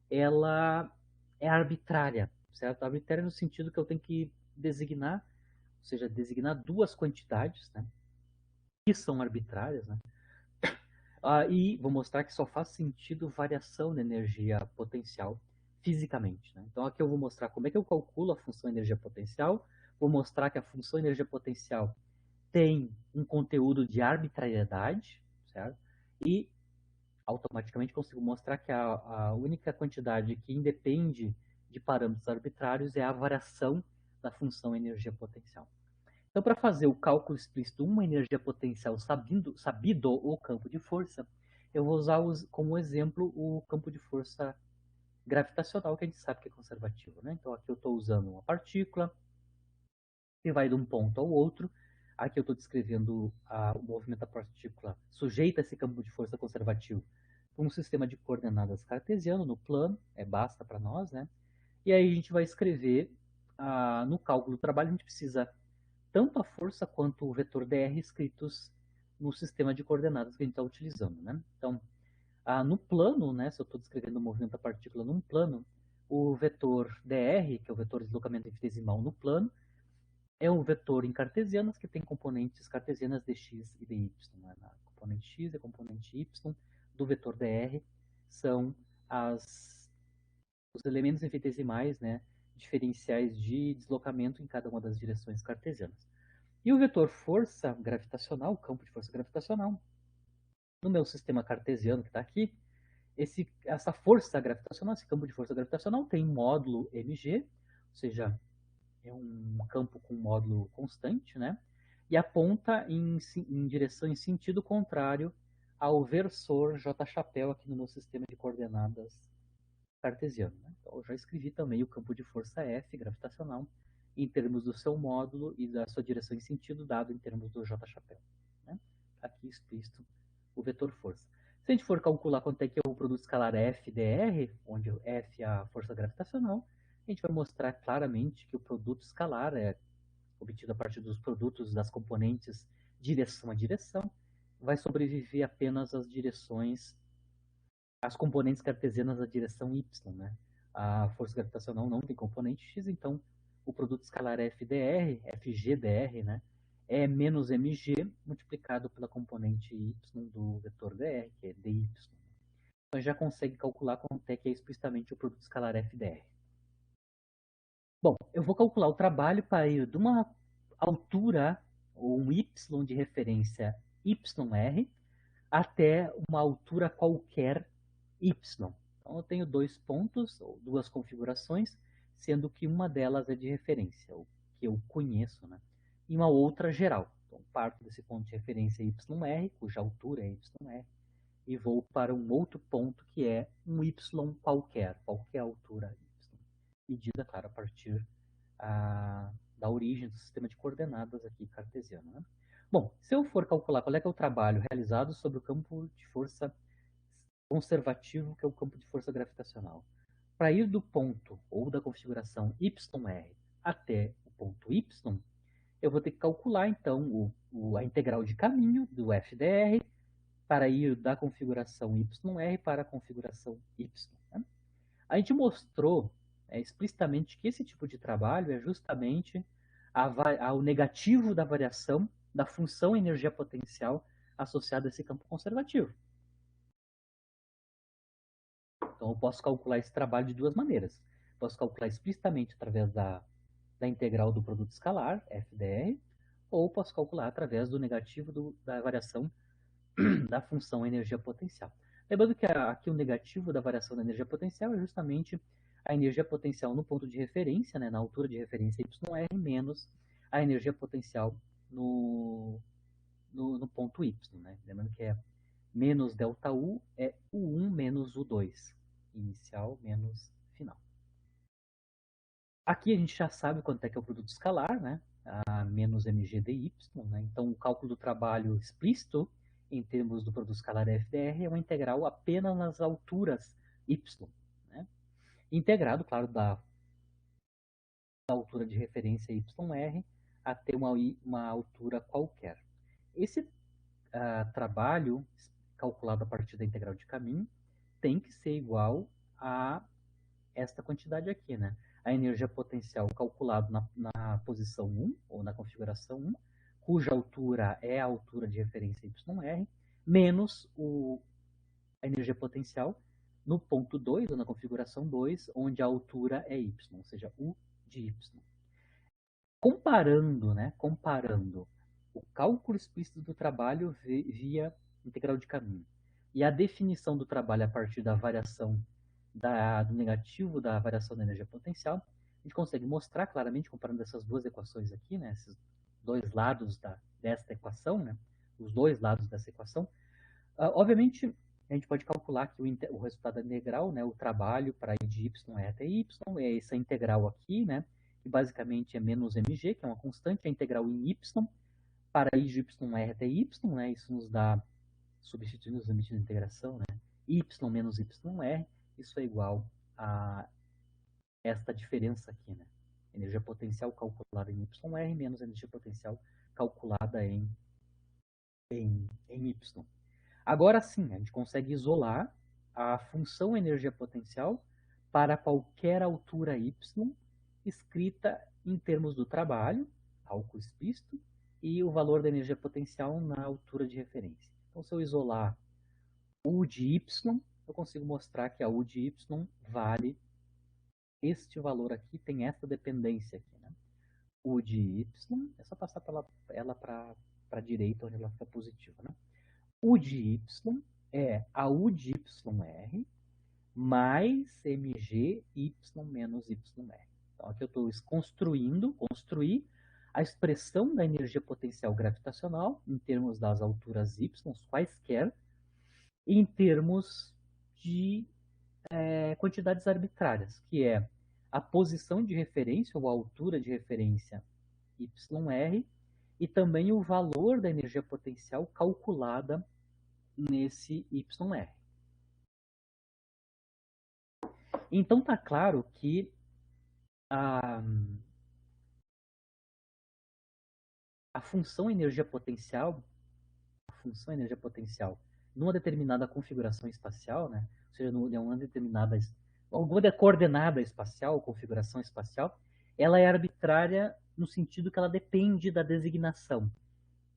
ela é arbitrária, certo? Arbitrária no sentido que eu tenho que designar, ou seja, designar 2 quantidades, né, que são arbitrárias, né? E vou mostrar que só faz sentido variação da energia potencial fisicamente. Né? Então aqui eu vou mostrar como é que eu calculo a função energia potencial, vou mostrar que a função energia potencial tem um conteúdo de arbitrariedade, certo? E automaticamente consigo mostrar que a única quantidade que independe de parâmetros arbitrários é a variação da função energia potencial. Então, para fazer o cálculo explícito de uma energia potencial sabido o campo de força, eu vou usar como exemplo o campo de força gravitacional, que a gente sabe que é conservativo. Né? Então, aqui eu estou usando uma partícula que vai de um ponto ao outro. Aqui eu estou descrevendo o movimento da partícula sujeita a esse campo de força conservativo com um sistema de coordenadas cartesiano no plano, basta para nós, né? E aí a gente vai escrever no cálculo do trabalho, a gente precisa tanto a força quanto o vetor dr escritos no sistema de coordenadas que a gente está utilizando, né? Então, no plano, né, se eu estou descrevendo o movimento da partícula num plano, o vetor dr, que é o vetor de deslocamento infinitesimal no plano, é um vetor em cartesianas que tem componentes cartesianas de x e de y. Né? A componente x e a componente y do vetor dr são os elementos infinitesimais, né, diferenciais de deslocamento em cada uma das direções cartesianas. E o vetor força gravitacional, o campo de força gravitacional, no meu sistema cartesiano que está aqui, essa força gravitacional, esse campo de força gravitacional tem módulo mg, ou seja, é um campo com módulo constante, né? E aponta em direção, em sentido contrário ao versor J chapéu aqui no meu sistema de coordenadas cartesiano. Né? Então, eu já escrevi também o campo de força F gravitacional em termos do seu módulo e da sua direção em sentido dado em termos do J chapéu. Né? Aqui explícito o vetor força. Se a gente for calcular quanto é que é o produto escalar FdR, onde F é a força gravitacional, a gente vai mostrar claramente que o produto escalar é obtido a partir dos produtos das componentes direção a direção, vai sobreviver apenas às direções, as componentes cartesianas da direção y, né? A força gravitacional não tem componente x, então o produto escalar FdR, FGdR, né? É menos mg multiplicado pela componente y do vetor dr, que é dy. Então já consegue calcular quanto é que é explicitamente o produto escalar FdR. Bom, eu vou calcular o trabalho para ir de uma altura, ou um y de referência yr, até uma altura qualquer y. Então eu tenho dois pontos, ou duas configurações, sendo que uma delas é de referência, o que eu conheço, né? E uma outra geral. Então parto desse ponto de referência yr, cuja altura é yr, e vou para um outro ponto que é um y qualquer altura y. Medida, claro, a partir da origem do sistema de coordenadas aqui cartesiano. Né? Bom, se eu for calcular qual é que é o trabalho realizado sobre o campo de força conservativo, que é o campo de força gravitacional, para ir do ponto ou da configuração yr até o ponto y, eu vou ter que calcular então a integral de caminho do FdR para ir da configuração yr para a configuração y. Né? A gente mostrou explicitamente que esse tipo de trabalho é justamente o negativo da variação da função energia potencial associada a esse campo conservativo. Então, eu posso calcular esse trabalho de duas maneiras. Posso calcular explicitamente através da integral do produto escalar, FdR, ou posso calcular através do negativo da variação da função energia potencial. Lembrando que aqui o negativo da variação da energia potencial é justamente a energia potencial no ponto de referência, né, na altura de referência yr, menos a energia potencial no ponto y. Né? Lembrando que é menos ΔU é U1 menos U2, inicial menos final. Aqui a gente já sabe quanto é que é o produto escalar, né? A menos mg dy. Né? Então o cálculo do trabalho explícito em termos do produto escalar FdR é uma integral apenas nas alturas y. Né? Integrado, claro, da altura de referência yr até uma altura qualquer. Esse trabalho, calculado a partir da integral de caminho, tem que ser igual a esta quantidade aqui, né? A energia potencial calculado na posição 1, ou na configuração 1, cuja altura é a altura de referência yr, menos a energia potencial no ponto 2, ou na configuração 2, onde a altura é y, ou seja, U de y. Comparando o cálculo explícito do trabalho via integral de caminho e a definição do trabalho a partir da variação do negativo da variação da energia potencial, a gente consegue mostrar claramente, comparando essas duas equações aqui, né, esses dois lados desta equação, né, os dois lados dessa equação, obviamente a gente pode calcular que o resultado da integral, né, o trabalho para ir de y até y, é essa integral aqui, né, que basicamente é menos mg, que é uma constante, a integral em y, para ir de y até y, né, isso nos dá, substituindo os limites de integração, né, y menos yr, isso é igual a esta diferença aqui, né? energia potencial calculada em YR menos energia potencial calculada em Y. Agora sim, a gente consegue isolar a função energia potencial para qualquer altura y, escrita em termos do trabalho, cálculo explícito, e o valor da energia potencial na altura de referência. Então, se eu isolar U de y, eu consigo mostrar que a U de y vale este valor aqui, tem essa dependência aqui. Né? U de y, é só passar ela para a direita, onde ela fica positiva. Né? U de y é a U de YR mais mg y menos yr. Então, aqui eu estou construir a expressão da energia potencial gravitacional em termos das alturas y, quaisquer, em termos de quantidades arbitrárias, que é a posição de referência ou a altura de referência yr e também o valor da energia potencial calculada nesse yr. Então está claro que a função energia potencial, numa determinada configuração espacial, né? Ou seja, alguma coordenada espacial, configuração espacial, ela é arbitrária no sentido que ela depende da designação.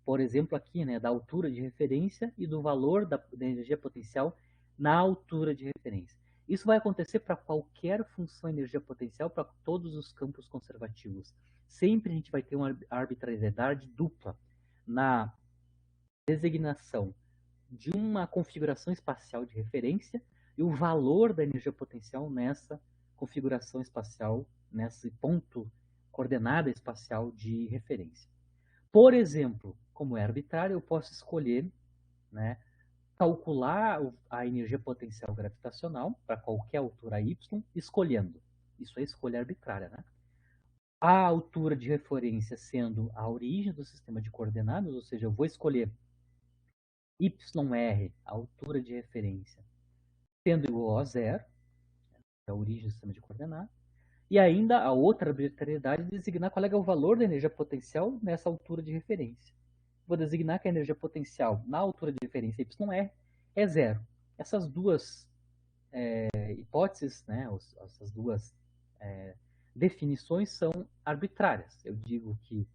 Por exemplo, aqui, né, da altura de referência e do valor da energia potencial na altura de referência. Isso vai acontecer para qualquer função energia potencial, para todos os campos conservativos. Sempre a gente vai ter uma arbitrariedade dupla na designação de uma configuração espacial de referência e o valor da energia potencial nessa configuração espacial, nesse ponto coordenada espacial de referência. Por exemplo, como é arbitrário, eu posso escolher, né, calcular a energia potencial gravitacional para qualquer altura y, escolhendo. Isso é escolha arbitrária, né? A altura de referência sendo a origem do sistema de coordenadas, ou seja, eu vou escolher YR, a altura de referência, sendo igual a zero, que é a origem do sistema de coordenadas, e ainda a outra arbitrariedade de designar qual é o valor da energia potencial nessa altura de referência. Vou designar que a energia potencial na altura de referência YR é zero. Essas duas hipóteses, né, essas duas definições são arbitrárias. Eu digo que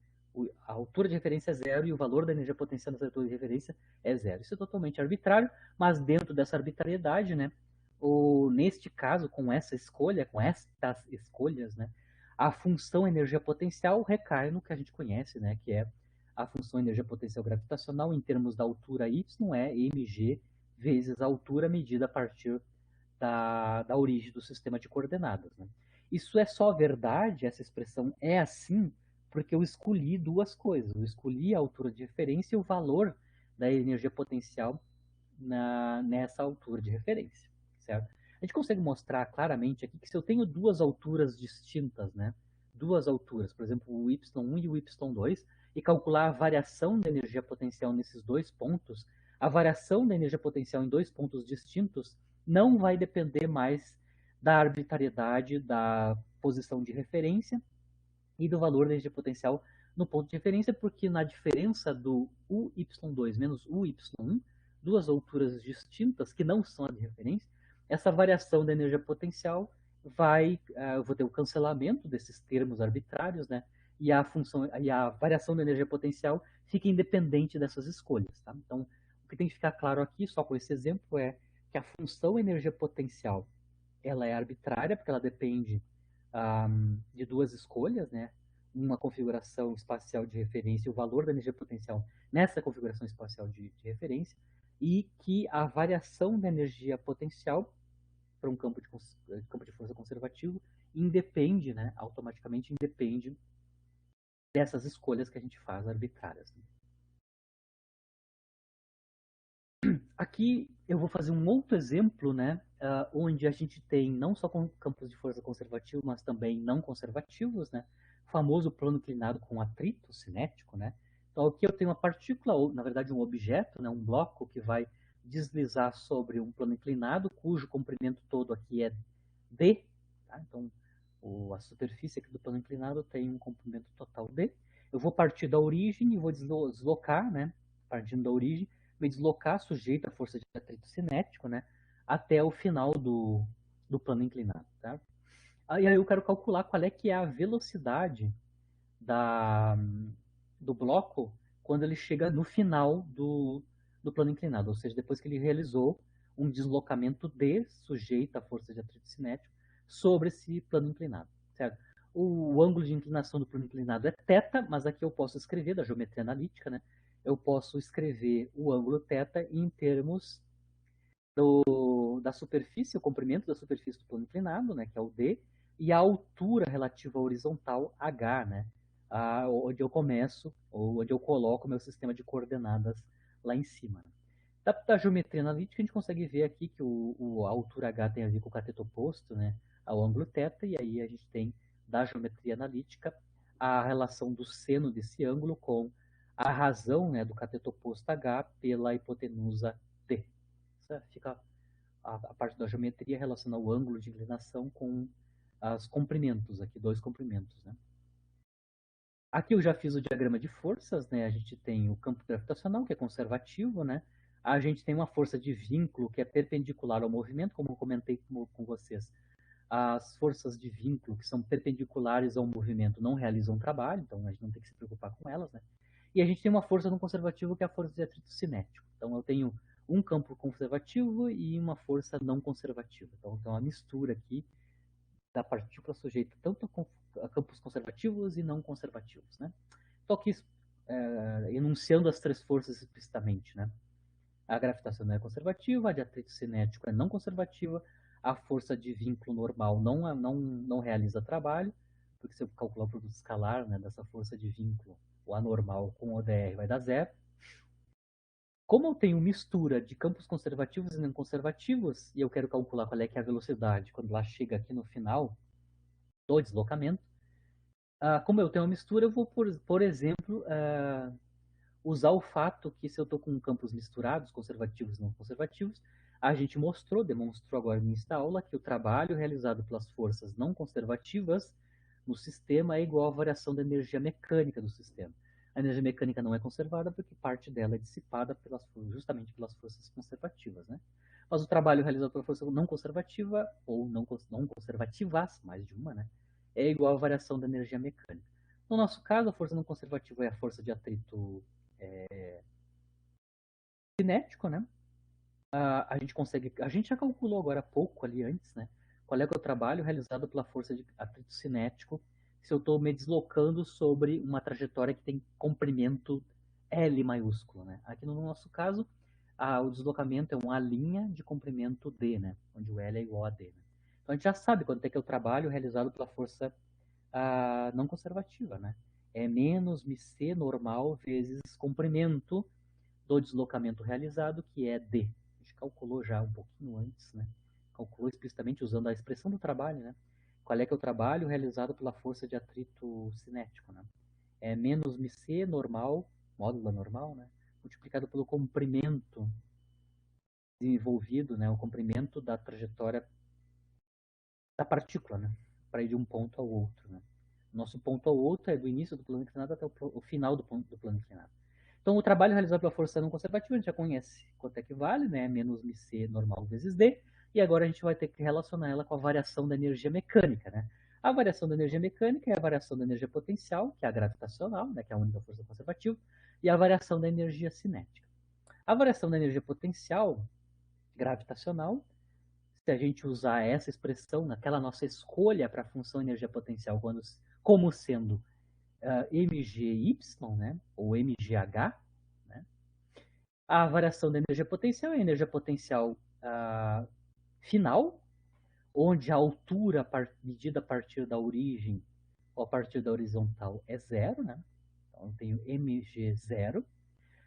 a altura de referência é zero e o valor da energia potencial nessa altura de referência é zero. Isso é totalmente arbitrário, mas dentro dessa arbitrariedade, né, neste caso, com estas escolhas, né, a função energia potencial recai no que a gente conhece, né, que é a função energia potencial gravitacional em termos da altura y é mg vezes a altura medida a partir da origem do sistema de coordenadas. Né? Isso é só verdade, essa expressão é assim, porque eu escolhi duas coisas. Eu escolhi a altura de referência e o valor da energia potencial nessa altura de referência. Certo? A gente consegue mostrar claramente aqui que se eu tenho duas alturas distintas, né, duas alturas, por exemplo, o y1 e o y2, e calcular a variação da energia potencial nesses dois pontos, a variação da energia potencial em dois pontos distintos não vai depender mais da arbitrariedade da posição de referência e do valor da energia potencial no ponto de referência, porque na diferença do uy2 menos uy1, duas alturas distintas que não são a de referência, essa variação da energia potencial eu vou ter o cancelamento desses termos arbitrários, né? E a variação da energia potencial fica independente dessas escolhas, tá? Então, o que tem que ficar claro aqui, só com esse exemplo, é que a função energia potencial ela é arbitrária, porque ela depende de duas escolhas, né? Uma configuração espacial de referência e o valor da energia potencial nessa configuração espacial de referência, e que a variação da energia potencial para um campo de força conservativo independe, né, automaticamente independe dessas escolhas que a gente faz arbitrárias. Aqui eu vou fazer um outro exemplo, né, onde a gente tem não só campos de força conservativo, mas também não conservativos, né, o famoso plano inclinado com atrito cinético, né. Então aqui eu tenho uma partícula, ou na verdade um objeto, né, um bloco que vai deslizar sobre um plano inclinado, cujo comprimento todo aqui é d. Tá? Então A superfície aqui do plano inclinado tem um comprimento total D. Eu vou partir da origem e vou deslocar, né? Partindo da origem, vou deslocar sujeito à força de atrito cinético, né? Até o final do plano inclinado, tá? Aí eu quero calcular qual é que é a velocidade da, do bloco quando ele chega no final do plano inclinado, ou seja, depois que ele realizou um deslocamento D sujeito à força de atrito cinético sobre esse plano inclinado, certo? O ângulo de inclinação do plano inclinado é θ, mas aqui eu posso escrever, da geometria analítica, né? Eu posso escrever o ângulo θ em termos da superfície, o comprimento da superfície do plano inclinado, né, que é o D, e a altura relativa à horizontal, H, né, onde eu começo, ou onde eu coloco o meu sistema de coordenadas lá em cima. Da geometria analítica, a gente consegue ver aqui que a altura H tem a ver com o cateto oposto, né, ao ângulo θ, e aí a gente tem, da geometria analítica, a relação do seno desse ângulo com a razão, né, do cateto oposto H pela hipotenusa D. Essa fica a parte da geometria relaciona o ângulo de inclinação com os comprimentos, aqui, dois comprimentos, né? Aqui eu já fiz o diagrama de forças, né? A gente tem o campo gravitacional, que é conservativo, né? A gente tem uma força de vínculo que é perpendicular ao movimento, como eu comentei com vocês. As forças de vínculo que são perpendiculares ao movimento não realizam trabalho, então a gente não tem que se preocupar com elas, né? E a gente tem uma força no conservativo que é a força de atrito cinético. Então eu tenho um campo conservativo e uma força não conservativa. Então tem uma mistura aqui da partícula sujeita tanto a campos conservativos e não conservativos, né? Estou aqui enunciando as três forças explicitamente, né? A gravitacional é conservativa, a de atrito cinético é não conservativa, a força de vínculo normal não realiza trabalho, porque se eu calcular o produto escalar, né, dessa força de vínculo, o anormal com o dr vai dar zero. Como eu tenho mistura de campos conservativos e não conservativos, e eu quero calcular qual é que é a velocidade quando ela chega aqui no final do deslocamento, como eu tenho uma mistura, eu vou, por exemplo, usar o fato que se eu estou com campos misturados, conservativos e não conservativos, a gente demonstrou agora no início da aula, que o trabalho realizado pelas forças não conservativas no sistema é igual à variação da energia mecânica do sistema. A energia mecânica não é conservada porque parte dela é dissipada justamente pelas forças conservativas, né? Mas o trabalho realizado pela força não conservativa, ou não conservativas, mais de uma, né, é igual à variação da energia mecânica. No nosso caso, a força não conservativa é a força de atrito cinético, né? A gente já calculou agora há pouco ali antes, né? Qual é, que é o trabalho realizado pela força de atrito cinético se eu estou me deslocando sobre uma trajetória que tem comprimento L maiúsculo, né? Aqui no nosso caso, o deslocamento é uma linha de comprimento D, né? Onde o L é igual a D. Né? Então a gente já sabe quanto é que é o trabalho realizado pela força não conservativa, né? É menos μc normal vezes comprimento do deslocamento realizado, que é D. A gente calculou já um pouquinho antes, né? Calculou explicitamente usando a expressão do trabalho, né? Qual é que é o trabalho realizado pela força de atrito cinético, né? É menos μc normal, módulo normal, né? Multiplicado pelo comprimento desenvolvido, né? O comprimento da trajetória da partícula, né? Para ir de um ponto ao outro, né? Nosso ponto ao outro é do início do plano inclinado até o final do plano inclinado. Então, o trabalho realizado pela força não conservativa, a gente já conhece quanto é que vale, né? Menos μc normal vezes D. E agora a gente vai ter que relacionar ela com a variação da energia mecânica, né? A variação da energia mecânica é a variação da energia potencial, que é a gravitacional, né? Que é a única força conservativa, e a variação da energia cinética. A variação da energia potencial gravitacional, se a gente usar essa expressão naquela nossa escolha para a função energia potencial como sendo mgy, né? Ou mgh, né? A variação da energia potencial é a energia potencial final, onde a altura medida a partir da origem ou a partir da horizontal é zero, né? Então eu tenho mg zero,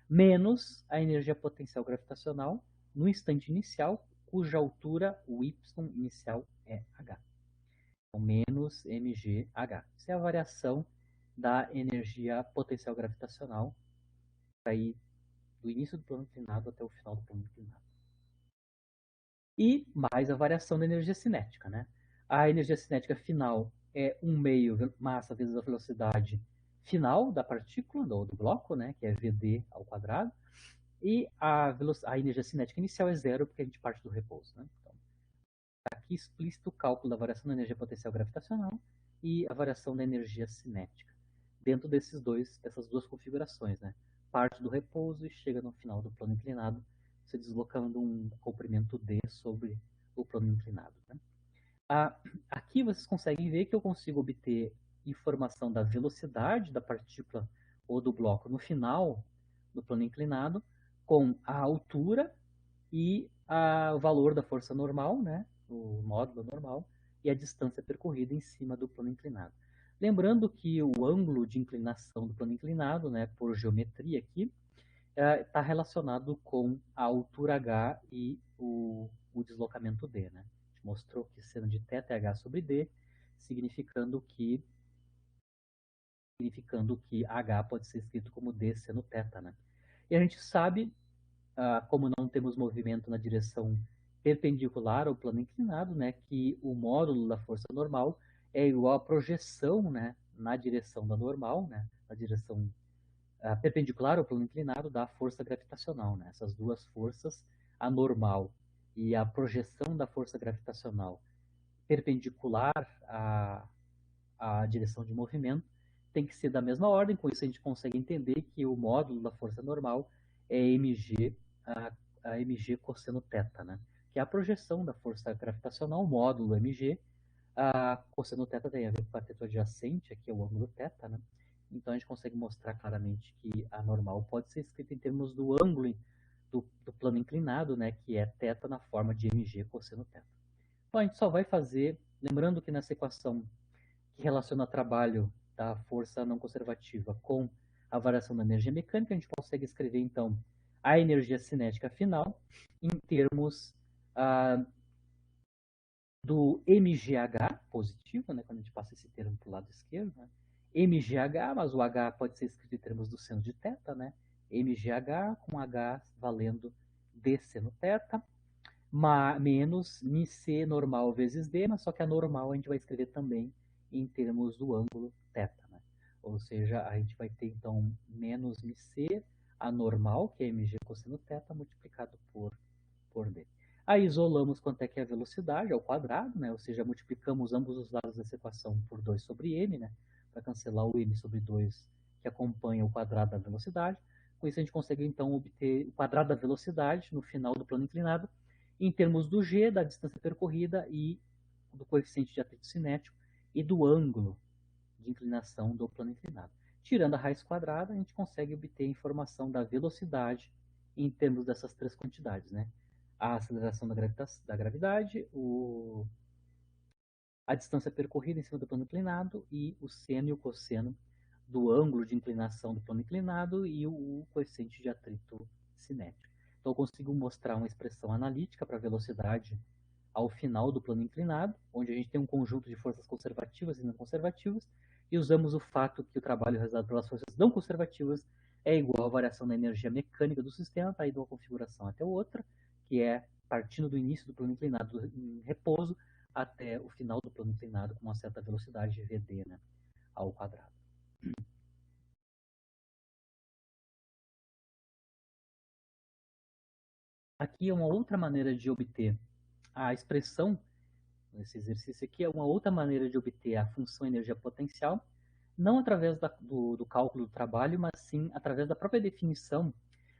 menos a energia potencial gravitacional no instante inicial, cuja altura, o y inicial, é h. Então, menos mgh. Isso é a variação da energia potencial gravitacional para ir do início do plano inclinado até o final do plano inclinado. E mais a variação da energia cinética, né? A energia cinética final é 1 meio massa vezes a velocidade final da partícula, do bloco, né, que é Vd ao quadrado, e a energia cinética inicial é zero, porque a gente parte do repouso. Né? Então, aqui explícito o cálculo da variação da energia potencial gravitacional e a variação da energia cinética, dentro dessas duas configurações. Né? Parte do repouso e chega no final do plano inclinado, se deslocando um comprimento d sobre o plano inclinado. Né? Aqui vocês conseguem ver que eu consigo obter informação da velocidade da partícula ou do bloco no final do plano inclinado, com a altura e o valor da força normal, né, o módulo normal, e a distância percorrida em cima do plano inclinado. Lembrando que o ângulo de inclinação do plano inclinado, né, por geometria aqui, está relacionado com a altura h e o deslocamento d. Né? A gente mostrou que seno de θ é h sobre d, significando que h pode ser escrito como d seno θ. Né? E a gente sabe, como não temos movimento na direção perpendicular ao plano inclinado, né, que o módulo da força normal é igual à projeção, né, na direção da normal, né, na direção perpendicular ao plano inclinado da força gravitacional. Né? Essas duas forças, a normal e a projeção da força gravitacional perpendicular à direção de movimento, tem que ser da mesma ordem. Com isso a gente consegue entender que o módulo da força normal é mg, a mg cosseno θ, né? Que é a projeção da força gravitacional, módulo mg. A cosseno θ tem a ver com o cateto adjacente, aqui é o ângulo θ, né? Então a gente consegue mostrar claramente que a normal pode ser escrita em termos do ângulo do plano inclinado, né, que é θ na forma de mg cosseno θ. Então a gente só vai fazer, lembrando que nessa equação que relaciona trabalho da força não conservativa com a variação da energia mecânica, a gente consegue escrever então a energia cinética final em termos do mgh positivo, né, quando a gente passa esse termo para o lado esquerdo, né, mgh, mas o h pode ser escrito em termos do seno de θ, né, mgh com h valendo d seno θ, menos μc normal vezes d, mas só que a normal a gente vai escrever também em termos do ângulo θ. Né? Ou seja, a gente vai ter então menos μc, a normal, que é mg cosseno θ, multiplicado por d. Aí isolamos quanto é que é a velocidade ao quadrado, né? Ou seja, multiplicamos ambos os lados dessa equação por 2 sobre m, né? Para cancelar o m sobre 2 que acompanha o quadrado da velocidade. Com isso a gente consegue então obter o quadrado da velocidade no final do plano inclinado, em termos do g, da distância percorrida e do coeficiente de atrito cinético e do ângulo de inclinação do plano inclinado. Tirando a raiz quadrada, a gente consegue obter informação da velocidade em termos dessas três quantidades, né? A aceleração da gravidade, a distância percorrida em cima do plano inclinado e o seno e o cosseno do ângulo de inclinação do plano inclinado e o coeficiente de atrito cinético. Então eu consigo mostrar uma expressão analítica para a velocidade ao final do plano inclinado, onde a gente tem um conjunto de forças conservativas e não conservativas, e usamos o fato que o trabalho realizado pelas forças não conservativas é igual à variação da energia mecânica do sistema, para ir de uma configuração até outra, que é partindo do início do plano inclinado em repouso até o final do plano inclinado com uma certa velocidade Vd, né, ao quadrado. Aqui é uma outra maneira de obter a expressão, esse exercício aqui é uma outra maneira de obter a função energia potencial, não através do cálculo do trabalho, mas sim através da própria definição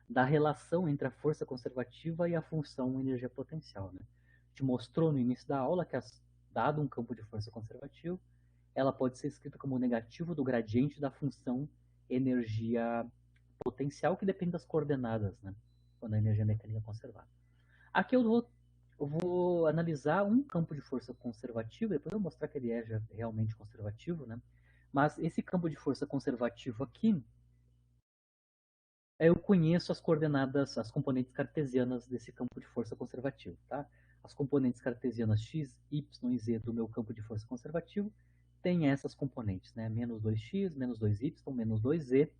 da relação entre a força conservativa e a função energia potencial. Né? A gente mostrou no início da aula que, dado um campo de força conservativo, ela pode ser escrita como negativo do gradiente da função energia potencial, que depende das coordenadas, né? Quando a energia mecânica é conservada. Aqui eu vou analisar um campo de força conservativo, depois eu vou mostrar que ele é realmente conservativo, né? Mas esse campo de força conservativo aqui, eu conheço as coordenadas, as componentes cartesianas desse campo de força conservativo, tá? As componentes cartesianas x, y e z do meu campo de força conservativo têm essas componentes, né? Menos 2x, menos 2y, menos 2z.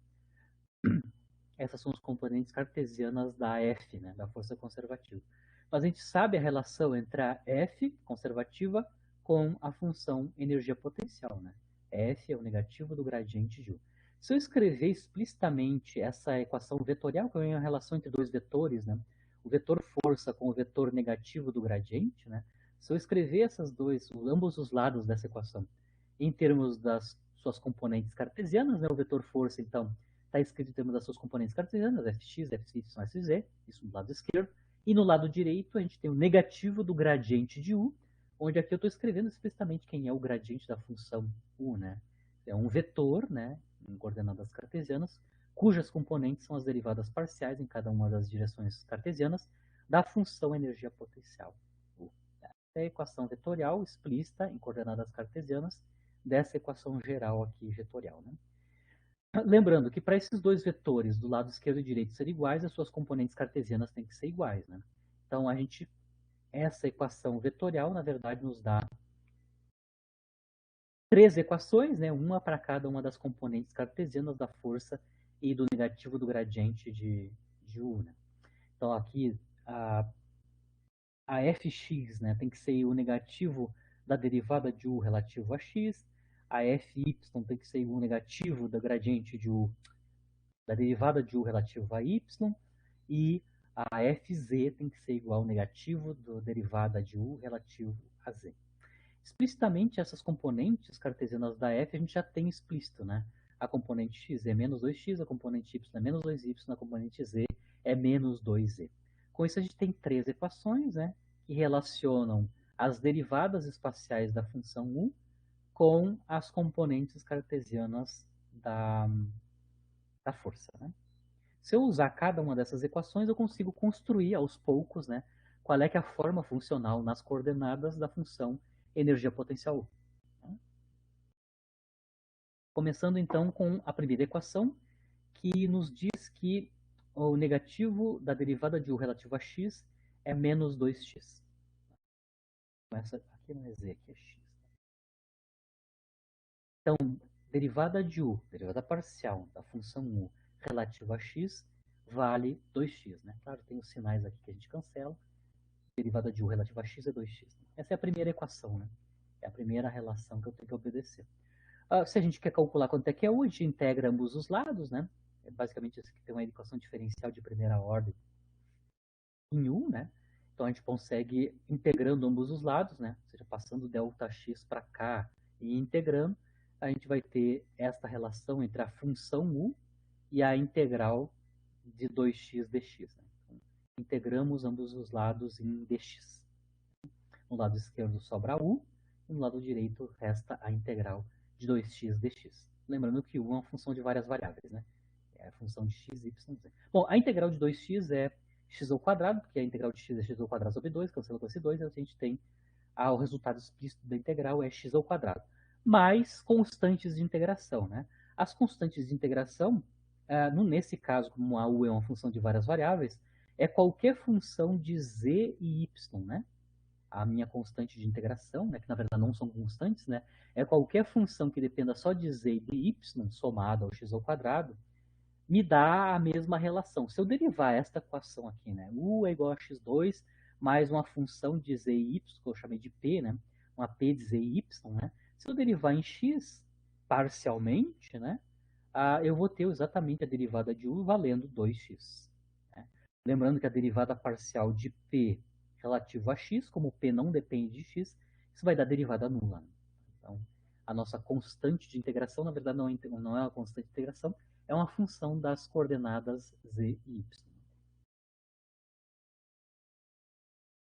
Essas são as componentes cartesianas da F, né? Da força conservativa. Mas a gente sabe a relação entre a F conservativa com a função energia potencial, né? F é o negativo do gradiente de U. Se eu escrever explicitamente essa equação vetorial, que é uma relação entre dois vetores, né? O vetor força com o vetor negativo do gradiente, né? Se eu escrever ambos os lados dessa equação, em termos das suas componentes cartesianas, né? O vetor força, então, está escrito em termos das suas componentes cartesianas, fx, fy, fz, isso no lado esquerdo. E no lado direito, a gente tem o negativo do gradiente de U, onde aqui eu estou escrevendo explicitamente quem é o gradiente da função U, né? É um vetor, né, em coordenadas cartesianas, cujas componentes são as derivadas parciais em cada uma das direções cartesianas da função energia potencial U. Essa é a equação vetorial explícita em coordenadas cartesianas dessa equação geral aqui vetorial, né? Lembrando que para esses dois vetores do lado esquerdo e direito serem iguais, as suas componentes cartesianas têm que ser iguais, né? Então, essa equação vetorial, na verdade, nos dá três equações, né? Uma para cada uma das componentes cartesianas da força e do negativo do gradiente de U, né? Então, aqui, a fx, né, tem que ser o negativo da derivada de U relativo a x, a fy tem que ser o negativo da gradiente de U, da derivada de U relativo a y, e a fz tem que ser igual ao negativo da derivada de U relativo a z. Explicitamente, essas componentes cartesianas da f a gente já tem explícito, né? A componente x é menos 2x, a componente y é menos 2y, a componente z é menos 2z. Com isso, a gente tem três equações, né, que relacionam as derivadas espaciais da função u com as componentes cartesianas da força, né? Se eu usar cada uma dessas equações, eu consigo construir aos poucos, né, qual é que é a forma funcional nas coordenadas da função energia potencial U. Começando então com a primeira equação, que nos diz que o negativo da derivada de U relativo a x é menos 2x. Essa aqui não é z, aqui é x. Então, derivada de U, derivada parcial da função U relativa a x, vale 2x. Né? Claro, tem os sinais aqui que a gente cancela. Derivada de U relativa a x é 2x. Essa é a primeira equação, né? É a primeira relação que eu tenho que obedecer. Se a gente quer calcular quanto é que é U, a gente integra ambos os lados, né? É basicamente isso que tem uma equação diferencial de primeira ordem em U, né? Então a gente consegue integrando ambos os lados, né? Ou seja, passando ΔX para cá e integrando, a gente vai ter esta relação entre a função U e a integral de 2x dx. Né? Então, integramos ambos os lados em dx. No lado esquerdo sobra U, e no lado direito resta a integral de 2x dx. Lembrando que U é uma função de várias variáveis, né? É a função de x, y, z. Bom, a integral de 2x é x ao quadrado, porque a integral de x é x ao quadrado sobre 2, cancela com esse 2, e a gente tem o resultado explícito da integral é x ao quadrado. Mais constantes de integração, né? As constantes de integração, nesse caso, como a u é uma função de várias variáveis, é qualquer função de z e y, né? A minha constante de integração, né, que na verdade não são constantes, né, é qualquer função que dependa só de z e de y, somada ao x ao quadrado, me dá a mesma relação. Se eu derivar esta equação aqui, né, u é igual a x2 mais uma função de z e y, que eu chamei de p, né, uma p de z e y, né, se eu derivar em x parcialmente, né, eu vou ter exatamente a derivada de u valendo 2x. Né? Lembrando que a derivada parcial de p relativo a x, como p não depende de x, isso vai dar derivada nula. Então, a nossa constante de integração, na verdade, não é uma constante de integração, é uma função das coordenadas z e y.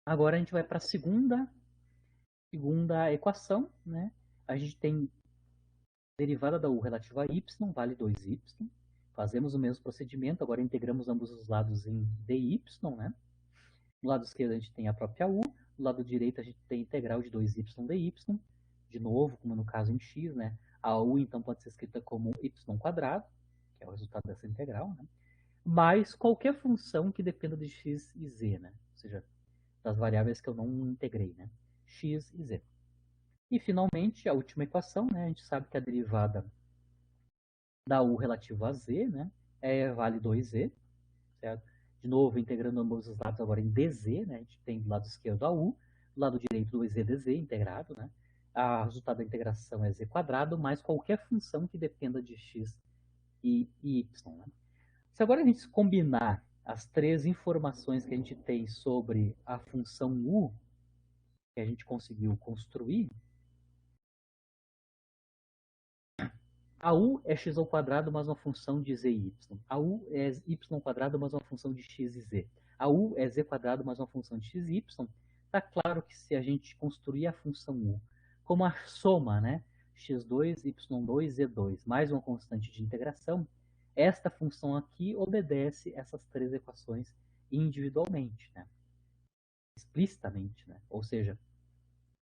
Agora a gente vai para a segunda equação. Né? A gente tem derivada da u relativa a y, vale 2y. Fazemos o mesmo procedimento, agora integramos ambos os lados em dy, né? No lado esquerdo a gente tem a própria u, do lado direito a gente tem a integral de 2y dy, de novo, como no caso em x, né? A u então pode ser escrita como y quadrado, que é o resultado dessa integral, né? Mais qualquer função que dependa de x e z, né? Ou seja, das variáveis que eu não integrei, né? X e z. E finalmente, a última equação, né? A gente sabe que a derivada da u relativa a z, né? Vale 2z, certo? De novo, integrando ambos os lados agora em dz, né? A gente tem do lado esquerdo a u, do lado direito 2z dz integrado, né? o resultado da integração é z quadrado mais qualquer função que dependa de x e y. Né? Se agora a gente combinar as três informações que a gente tem sobre a função u, que a gente conseguiu construir, a u é x ao quadrado mais uma função de z e y. A u é y ao quadrado mais uma função de x e z. A u é z quadrado mais uma função de x e y. Está claro que se a gente construir a função u como a soma, né, x2, y2, z2, mais uma constante de integração, esta função aqui obedece essas três equações individualmente, né? Explicitamente. Né? Ou seja,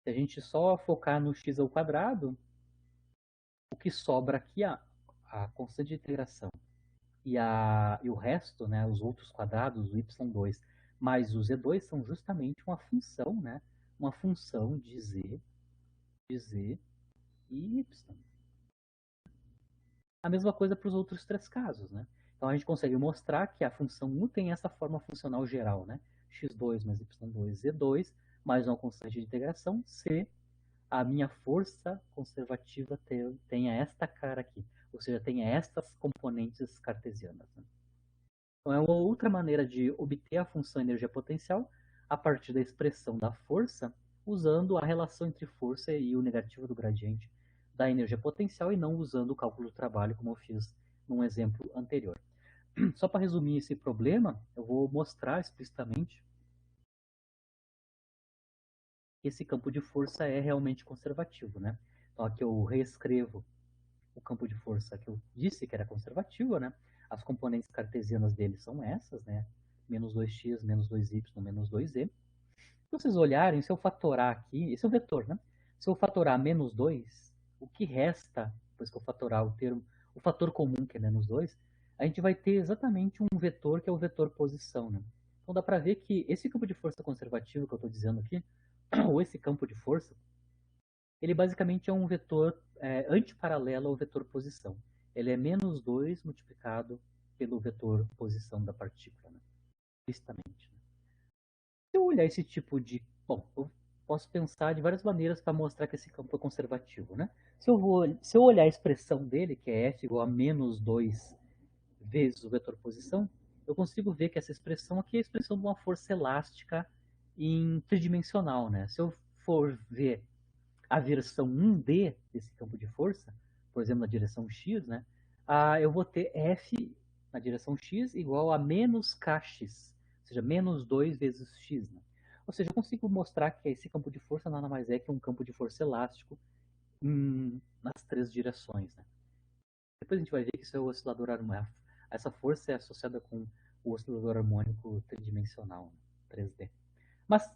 se a gente só focar no x ao quadrado, o que sobra aqui, a constante de integração e o resto, né, os outros quadrados, o y2 mais o z2, são justamente uma função, né, uma função de z e y. A mesma coisa para os outros três casos. Né? Então a gente consegue mostrar que a função u tem essa forma funcional geral, né? x2 mais y2, z2, mais uma constante de integração, c. A minha força conservativa tenha esta cara aqui, ou seja, tenha estas componentes cartesianas. Né? Então é uma outra maneira de obter a função energia potencial a partir da expressão da força, usando a relação entre força e o negativo do gradiente da energia potencial e não usando o cálculo do trabalho, como eu fiz num exemplo anterior. Só para resumir esse problema, eu vou mostrar explicitamente que esse campo de força é realmente conservativo. Né? Então aqui eu reescrevo o campo de força que eu disse que era conservativo. Né? As componentes cartesianas dele são essas, né? Menos 2x, menos 2y, menos 2z. Se vocês olharem, se eu fatorar aqui, esse é o vetor, né? Se eu fatorar menos 2, o que resta, depois que eu fatorar o fator comum, que é menos 2, a gente vai ter exatamente um vetor que é o vetor posição. Né? Então dá para ver que esse campo de força conservativo que eu estou dizendo aqui, ou esse campo de força, ele basicamente é um vetor antiparalelo ao vetor posição. Ele é menos 2 multiplicado pelo vetor posição da partícula, né? Explicitamente. Né? Se eu olhar esse tipo de... Bom, eu posso pensar de várias maneiras para mostrar que esse campo é conservativo. Né? Se eu olhar a expressão dele, que é f igual a menos 2 vezes o vetor posição, eu consigo ver que essa expressão aqui é a expressão de uma força elástica tridimensional. Né? Se eu for ver a versão 1D desse campo de força, por exemplo, na direção x, né, eu vou ter F na direção x igual a menos kx, ou seja, menos 2 vezes x. Né? Ou seja, eu consigo mostrar que esse campo de força nada mais é que um campo de força elástico nas três direções. Né? Depois a gente vai ver que isso é o oscilador harmônico. Essa força é associada com o oscilador harmônico tridimensional, né? 3D. Mas,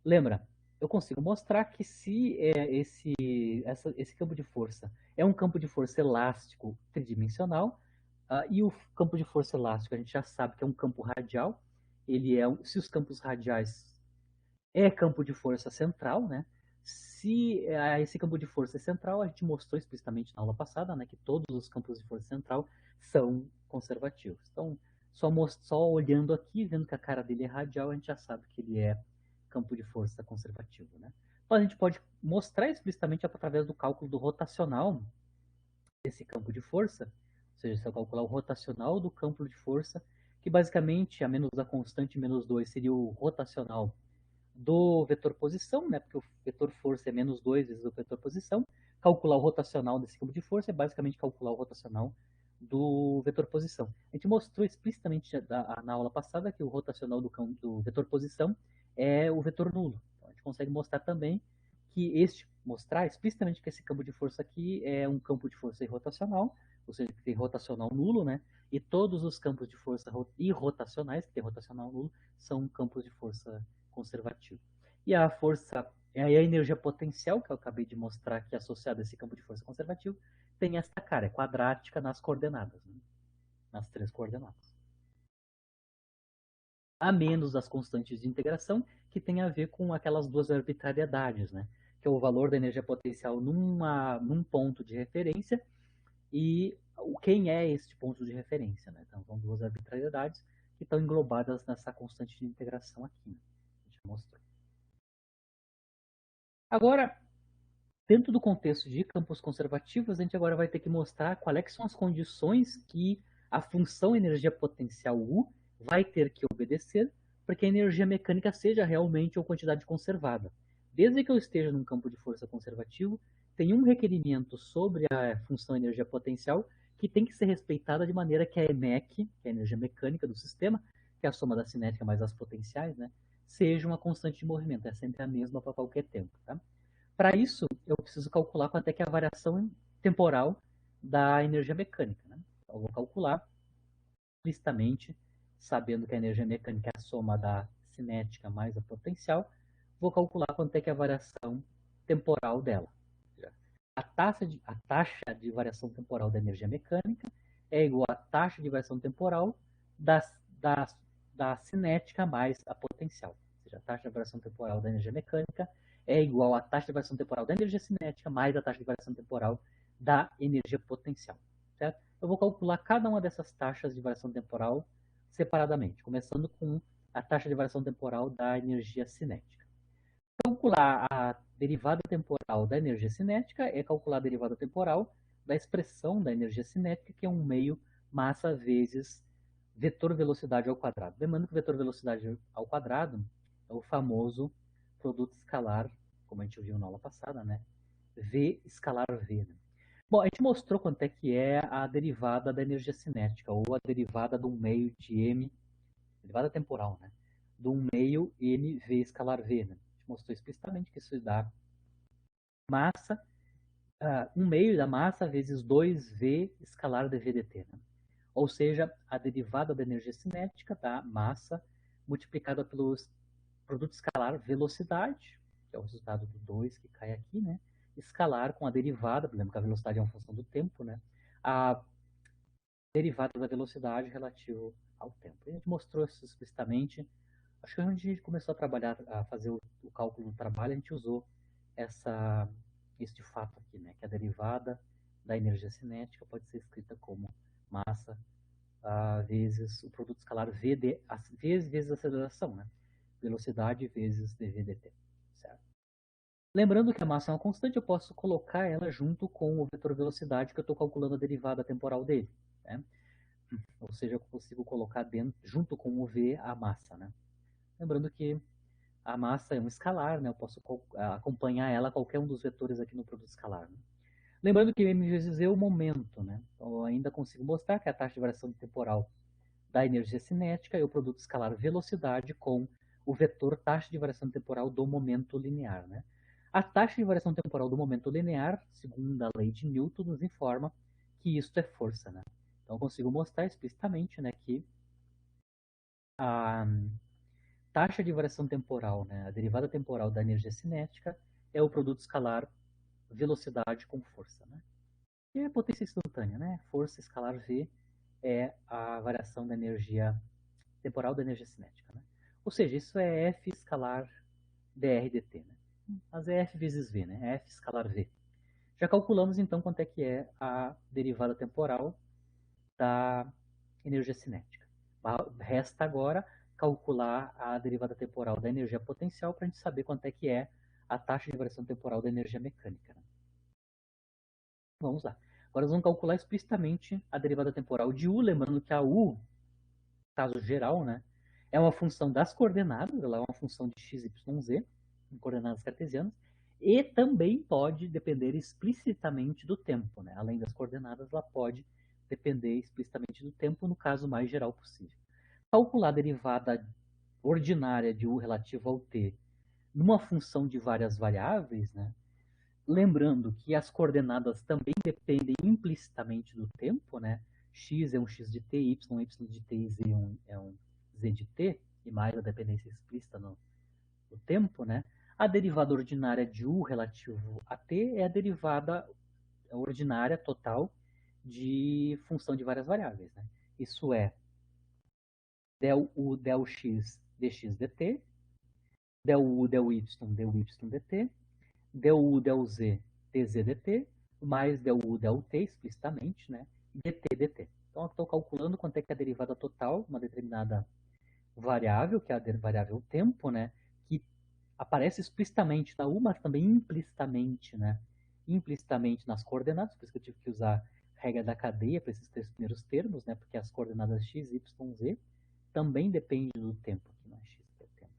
lembra, eu consigo mostrar que se esse campo de força é um campo de força elástico tridimensional, e o campo de força elástico a gente já sabe que é um campo radial, se os campos radiais é campo de força central, né? Se esse campo de força é central, a gente mostrou explicitamente na aula passada, né, que todos os campos de força central são conservativos. Então, só olhando aqui, vendo que a cara dele é radial, a gente já sabe que ele é campo de força conservativo. Né? Então, a gente pode mostrar explicitamente através do cálculo do rotacional desse campo de força, ou seja, se eu calcular o rotacional do campo de força, que basicamente, a menos a constante menos 2 seria o rotacional do vetor posição, né, porque o vetor força é menos 2 vezes o vetor posição. Calcular o rotacional desse campo de força é basicamente calcular o rotacional do vetor posição. A gente mostrou explicitamente na aula passada que o rotacional do vetor posição é o vetor nulo. Então, a gente consegue mostrar também mostrar explicitamente que esse campo de força aqui é um campo de força irrotacional, ou seja, que tem rotacional nulo, né? E todos os campos de força irrotacionais, que tem rotacional nulo, são campos de força conservativo. E a energia potencial, que eu acabei de mostrar que é associada a esse campo de força conservativo, tem esta cara, é quadrática nas coordenadas, né? Nas três coordenadas. A menos as constantes de integração, que tem a ver com aquelas duas arbitrariedades, né? Que é o valor da energia potencial num ponto de referência e quem é este ponto de referência. Né? Então, são duas arbitrariedades que estão englobadas nessa constante de integração aqui. Né? A gente mostrou. Agora, dentro do contexto de campos conservativos, a gente agora vai ter que mostrar quais que são as condições que a função energia potencial U vai ter que obedecer para que a energia mecânica seja realmente uma quantidade conservada. Desde que eu esteja num campo de força conservativo, tem um requerimento sobre a função energia potencial que tem que ser respeitada de maneira que a EMEC, que é a energia mecânica do sistema, que é a soma da cinética mais as potenciais, né, seja uma constante de movimento, é sempre a mesma para qualquer tempo. Tá? Para isso, eu preciso calcular quanto é que é a variação temporal da energia mecânica. Né? Então, eu vou calcular explicitamente, sabendo que a energia mecânica é a soma da cinética mais a potencial, vou calcular quanto é que é a variação temporal dela. A taxa de variação temporal da energia mecânica é igual à taxa de variação temporal da, da, da cinética mais a potencial. Ou seja, a taxa de variação temporal da energia mecânica é igual à taxa de variação temporal da energia cinética mais a taxa de variação temporal da energia potencial. Certo? Eu vou calcular cada uma dessas taxas de variação temporal separadamente, começando com a taxa de variação temporal da energia cinética. Calcular a derivada temporal da energia cinética é calcular a derivada temporal da expressão da energia cinética, que é um meio massa vezes vetor velocidade ao quadrado. Lembrando que o vetor velocidade ao quadrado é o famoso produto escalar, como a gente viu na aula passada, né? V escalar V. Né? Bom, a gente mostrou quanto é que é a derivada da energia cinética, ou a derivada de um meio de M, derivada temporal, né? De um meio mv escalar v. Né? A gente mostrou explicitamente que isso dá massa, um meio da massa vezes 2v escalar dv dt. Né? Ou seja, a derivada da energia cinética da massa multiplicada pelo produto escalar velocidade, que é o resultado do 2 que cai aqui, né? Escalar com a derivada, por exemplo, que a velocidade é uma função do tempo, né? A derivada da velocidade relativo ao tempo. E a gente mostrou isso explicitamente. Acho que quando a gente começou a trabalhar, a fazer o cálculo do trabalho, a gente usou este fato aqui, né? Que a derivada da energia cinética pode ser escrita como massa vezes o produto escalar vezes a aceleração, né? Velocidade vezes dv dt. Certo? Lembrando que a massa é uma constante, eu posso colocar ela junto com o vetor velocidade que eu estou calculando a derivada temporal dele. Né? Ou seja, eu consigo colocar junto com o v a massa. Né? Lembrando que a massa é um escalar, né? Eu posso acompanhar ela a qualquer um dos vetores aqui no produto escalar. Né? Lembrando que m vezes v é o momento. Né? Então, eu ainda consigo mostrar que a taxa de variação temporal da energia cinética é o produto escalar velocidade com o vetor taxa de variação temporal do momento linear. Né? A taxa de variação temporal do momento linear, segundo a lei de Newton, nos informa que isto é força. Né? Então, eu consigo mostrar explicitamente, né, que a taxa de variação temporal, né, a derivada temporal da energia cinética, é o produto escalar velocidade com força. Né? E é potência instantânea. Né? Força escalar V é a variação da energia temporal da energia cinética. Né? Ou seja, isso é F escalar dr dt. Né? Mas é F vezes V, né? É F escalar V. Já calculamos então quanto é que é a derivada temporal da energia cinética. Resta agora calcular a derivada temporal da energia potencial para a gente saber quanto é que é a taxa de variação temporal da energia mecânica. Né? Vamos lá. Agora nós vamos calcular explicitamente a derivada temporal de U, lembrando que a U, caso geral, né, é uma função das coordenadas, ela é uma função de x, y, z, em coordenadas cartesianas, e também pode depender explicitamente do tempo. Né? Além das coordenadas, ela pode depender explicitamente do tempo, no caso mais geral possível. Calcular a derivada ordinária de U relativa ao t numa função de várias variáveis, né? Lembrando que as coordenadas também dependem implicitamente do tempo, né? X é um x de t, y é um y de t e z é um z de t, e mais a dependência explícita no tempo, né? A derivada ordinária de U relativo a t é a derivada ordinária total de função de várias variáveis. Né? Isso é del U, del x, dx dt, del U, del y, dy dt, del U, del z, dz dt, mais del U, del t, explicitamente, né? dt, dt. Então, eu estou calculando quanto é que é a derivada total, uma determinada variável, que é a variável tempo, né? Que aparece explicitamente na U, mas também implicitamente, né? implicitamente nas coordenadas, por isso que eu tive que usar a regra da cadeia para esses 3 primeiros termos, né? Porque as coordenadas x, y, z também dependem do tempo, aqui na x é o tempo.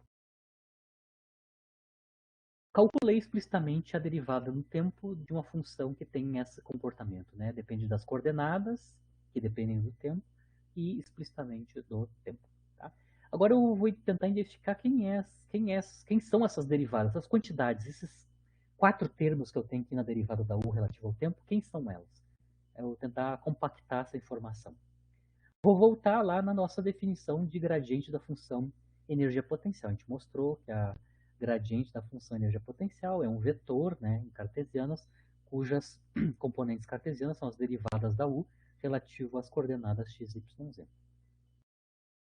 Calculei explicitamente a derivada no tempo de uma função que tem esse comportamento, né? Depende das coordenadas, que dependem do tempo, e explicitamente do tempo. Tá? Agora eu vou tentar identificar quem são essas derivadas, essas quantidades, esses 4 termos que eu tenho aqui na derivada da u relativa ao tempo, quem são elas? Eu vou tentar compactar essa informação. Vou voltar lá na nossa definição de gradiente da função energia potencial. A gente mostrou que a gradiente da função energia potencial é um vetor, né, em cartesianas, cujas componentes cartesianas são as derivadas da u relativo às coordenadas x, y, z.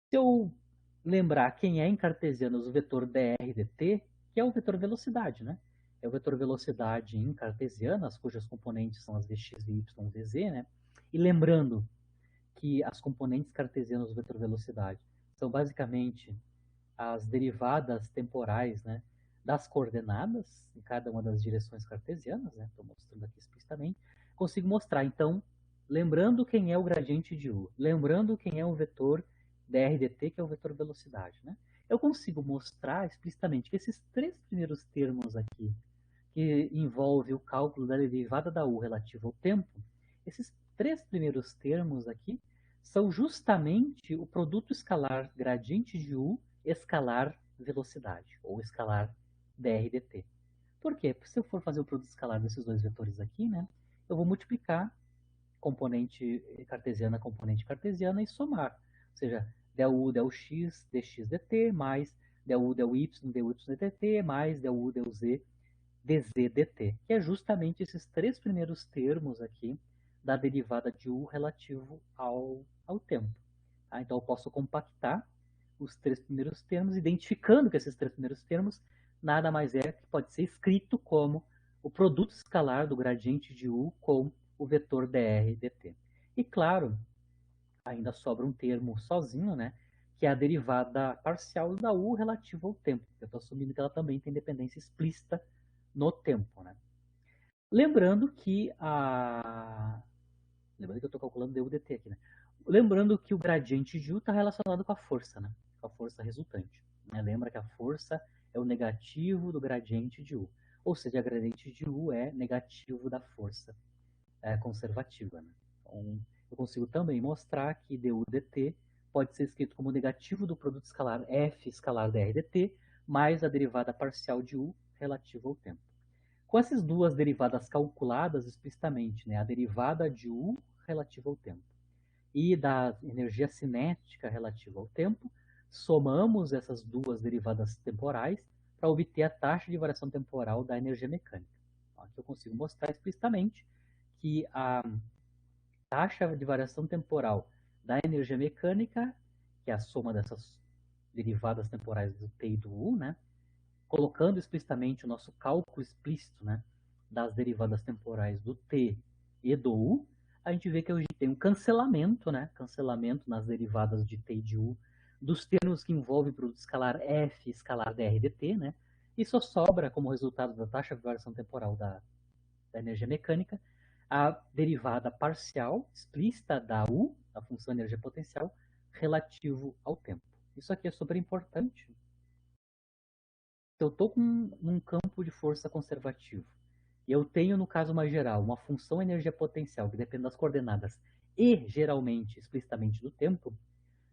Se eu lembrar quem é em cartesianas o vetor dr dt, que é o vetor velocidade, né? É o vetor velocidade em cartesianas, cujas componentes são as vx, y, vz, né? E lembrando que as componentes cartesianas do vetor velocidade são basicamente as derivadas temporais, né, das coordenadas em cada uma das direções cartesianas, né? Estou mostrando aqui explicitamente. Consigo mostrar, então, lembrando quem é o gradiente de u, lembrando quem é o vetor dr dt, que é o vetor velocidade, né? Eu consigo mostrar explicitamente que esses 3 primeiros termos aqui, que envolve o cálculo da derivada da u relativa ao tempo, esses 3 primeiros termos aqui são justamente o produto escalar gradiente de u escalar velocidade, ou escalar dr dt. Por quê? Porque se eu for fazer o produto escalar desses dois vetores aqui, né, eu vou multiplicar componente cartesiana e somar. Ou seja, del u, del x, dx, dt, mais del u, del y, dt, mais del u, del z, dz, dt, que é justamente esses 3 primeiros termos aqui da derivada de u relativo ao tempo. Tá? Então eu posso compactar os 3 primeiros termos, identificando que esses 3 primeiros termos nada mais é que pode ser escrito como o produto escalar do gradiente de u com o vetor dr dt. E claro, ainda sobra um termo sozinho, né, que é a derivada parcial da u relativa ao tempo. Eu estou assumindo que ela também tem dependência explícita no tempo. Né? Lembrando que Lembrando que eu estou calculando du dt aqui, né? Lembrando que o gradiente de u está relacionado com a força, né? Com a força resultante. Né? Lembra que a força é o negativo do gradiente de u. Ou seja, o gradiente de u é negativo da força conservativa. Né? Então, eu consigo também mostrar que du dt pode ser escrito como negativo do produto escalar f escalar dr dt mais a derivada parcial de u relativa ao tempo. Com essas duas derivadas calculadas explicitamente, né, a derivada de u relativa ao tempo e da energia cinética relativa ao tempo, somamos essas duas derivadas temporais para obter a taxa de variação temporal da energia mecânica. Aqui eu consigo mostrar explicitamente que a taxa de variação temporal da energia mecânica, que é a soma dessas derivadas temporais do t e do u, né, colocando explicitamente o nosso cálculo explícito, né, das derivadas temporais do t e do u, a gente vê que a gente tem um cancelamento, né, cancelamento nas derivadas de t e de u, dos termos que envolvem o produto escalar f escalar dr dt, né, e só sobra como resultado da taxa de variação temporal da energia mecânica a derivada parcial explícita da u, a função energia potencial, relativo ao tempo. Isso aqui é super importante. Se eu estou com um campo de força conservativo e eu tenho, no caso mais geral, uma função energia potencial que depende das coordenadas e, geralmente, explicitamente do tempo,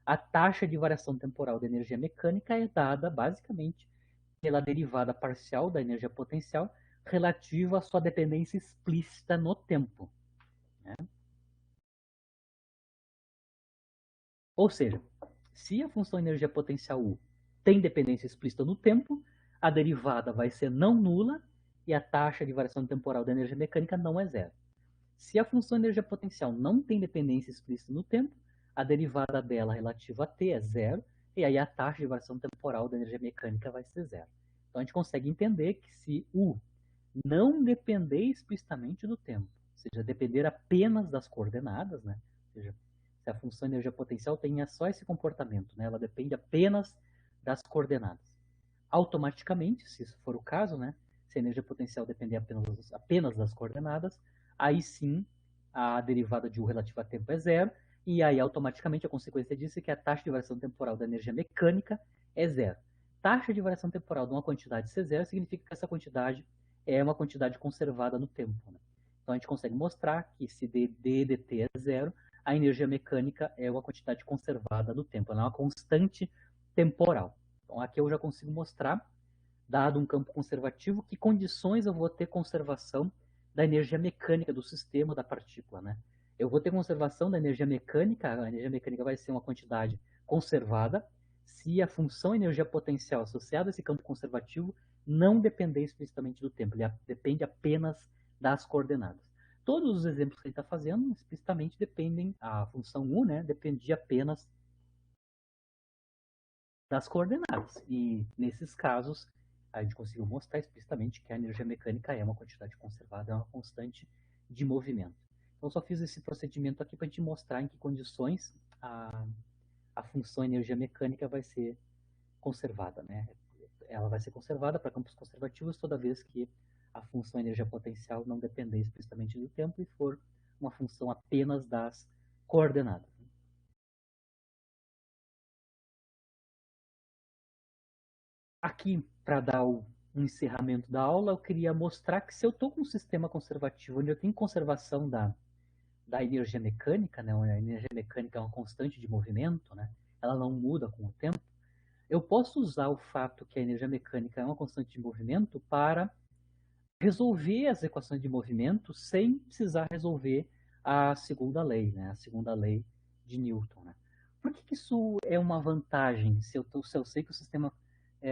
a taxa de variação temporal da energia mecânica é dada, basicamente, pela derivada parcial da energia potencial relativa à sua dependência explícita no tempo. Né? Ou seja, se a função energia potencial U tem dependência explícita no tempo, a derivada vai ser não nula e a taxa de variação temporal da energia mecânica não é zero. Se a função energia potencial não tem dependência explícita no tempo, a derivada dela relativa a t é zero, e aí a taxa de variação temporal da energia mecânica vai ser zero. Então a gente consegue entender que se U não depender explicitamente do tempo, ou seja, depender apenas das coordenadas, né? Ou seja, se a função energia potencial tenha só esse comportamento, né? Ela depende apenas das coordenadas. Automaticamente, se isso for o caso, né? se a energia potencial depender apenas das coordenadas, aí sim a derivada de U relativa a tempo é zero, e aí automaticamente a consequência disso é que a taxa de variação temporal da energia mecânica é zero. Taxa de variação temporal de uma quantidade ser zero significa que essa quantidade é uma quantidade conservada no tempo. Né? Então a gente consegue mostrar que se dt é zero, a energia mecânica é uma quantidade conservada no tempo, ela é uma constante temporal. Então aqui eu já consigo mostrar, dado um campo conservativo, que condições eu vou ter conservação da energia mecânica do sistema, da partícula. Né? Eu vou ter conservação da energia mecânica, a energia mecânica vai ser uma quantidade conservada, se a função energia potencial associada a esse campo conservativo não depender explicitamente do tempo, ele depende apenas das coordenadas. Todos os exemplos que ele está fazendo explicitamente dependem, a função U, né, depende apenas das coordenadas. E nesses casos, a gente conseguiu mostrar explicitamente que a energia mecânica é uma quantidade conservada, é uma constante de movimento. Então, eu só fiz esse procedimento aqui para a gente mostrar em que condições a função energia mecânica vai ser conservada. Né? Ela vai ser conservada para campos conservativos toda vez que a função energia potencial não depender explicitamente do tempo e for uma função apenas das coordenadas. Aqui, para dar um encerramento da aula, eu queria mostrar que se eu estou com um sistema conservativo, onde eu tenho conservação da energia mecânica, né? A energia mecânica é uma constante de movimento, né? Ela não muda com o tempo, eu posso usar o fato que a energia mecânica é uma constante de movimento para resolver as equações de movimento sem precisar resolver a segunda lei, né? A segunda lei de Newton. Né? Por que isso é uma vantagem? Se eu sei que o sistema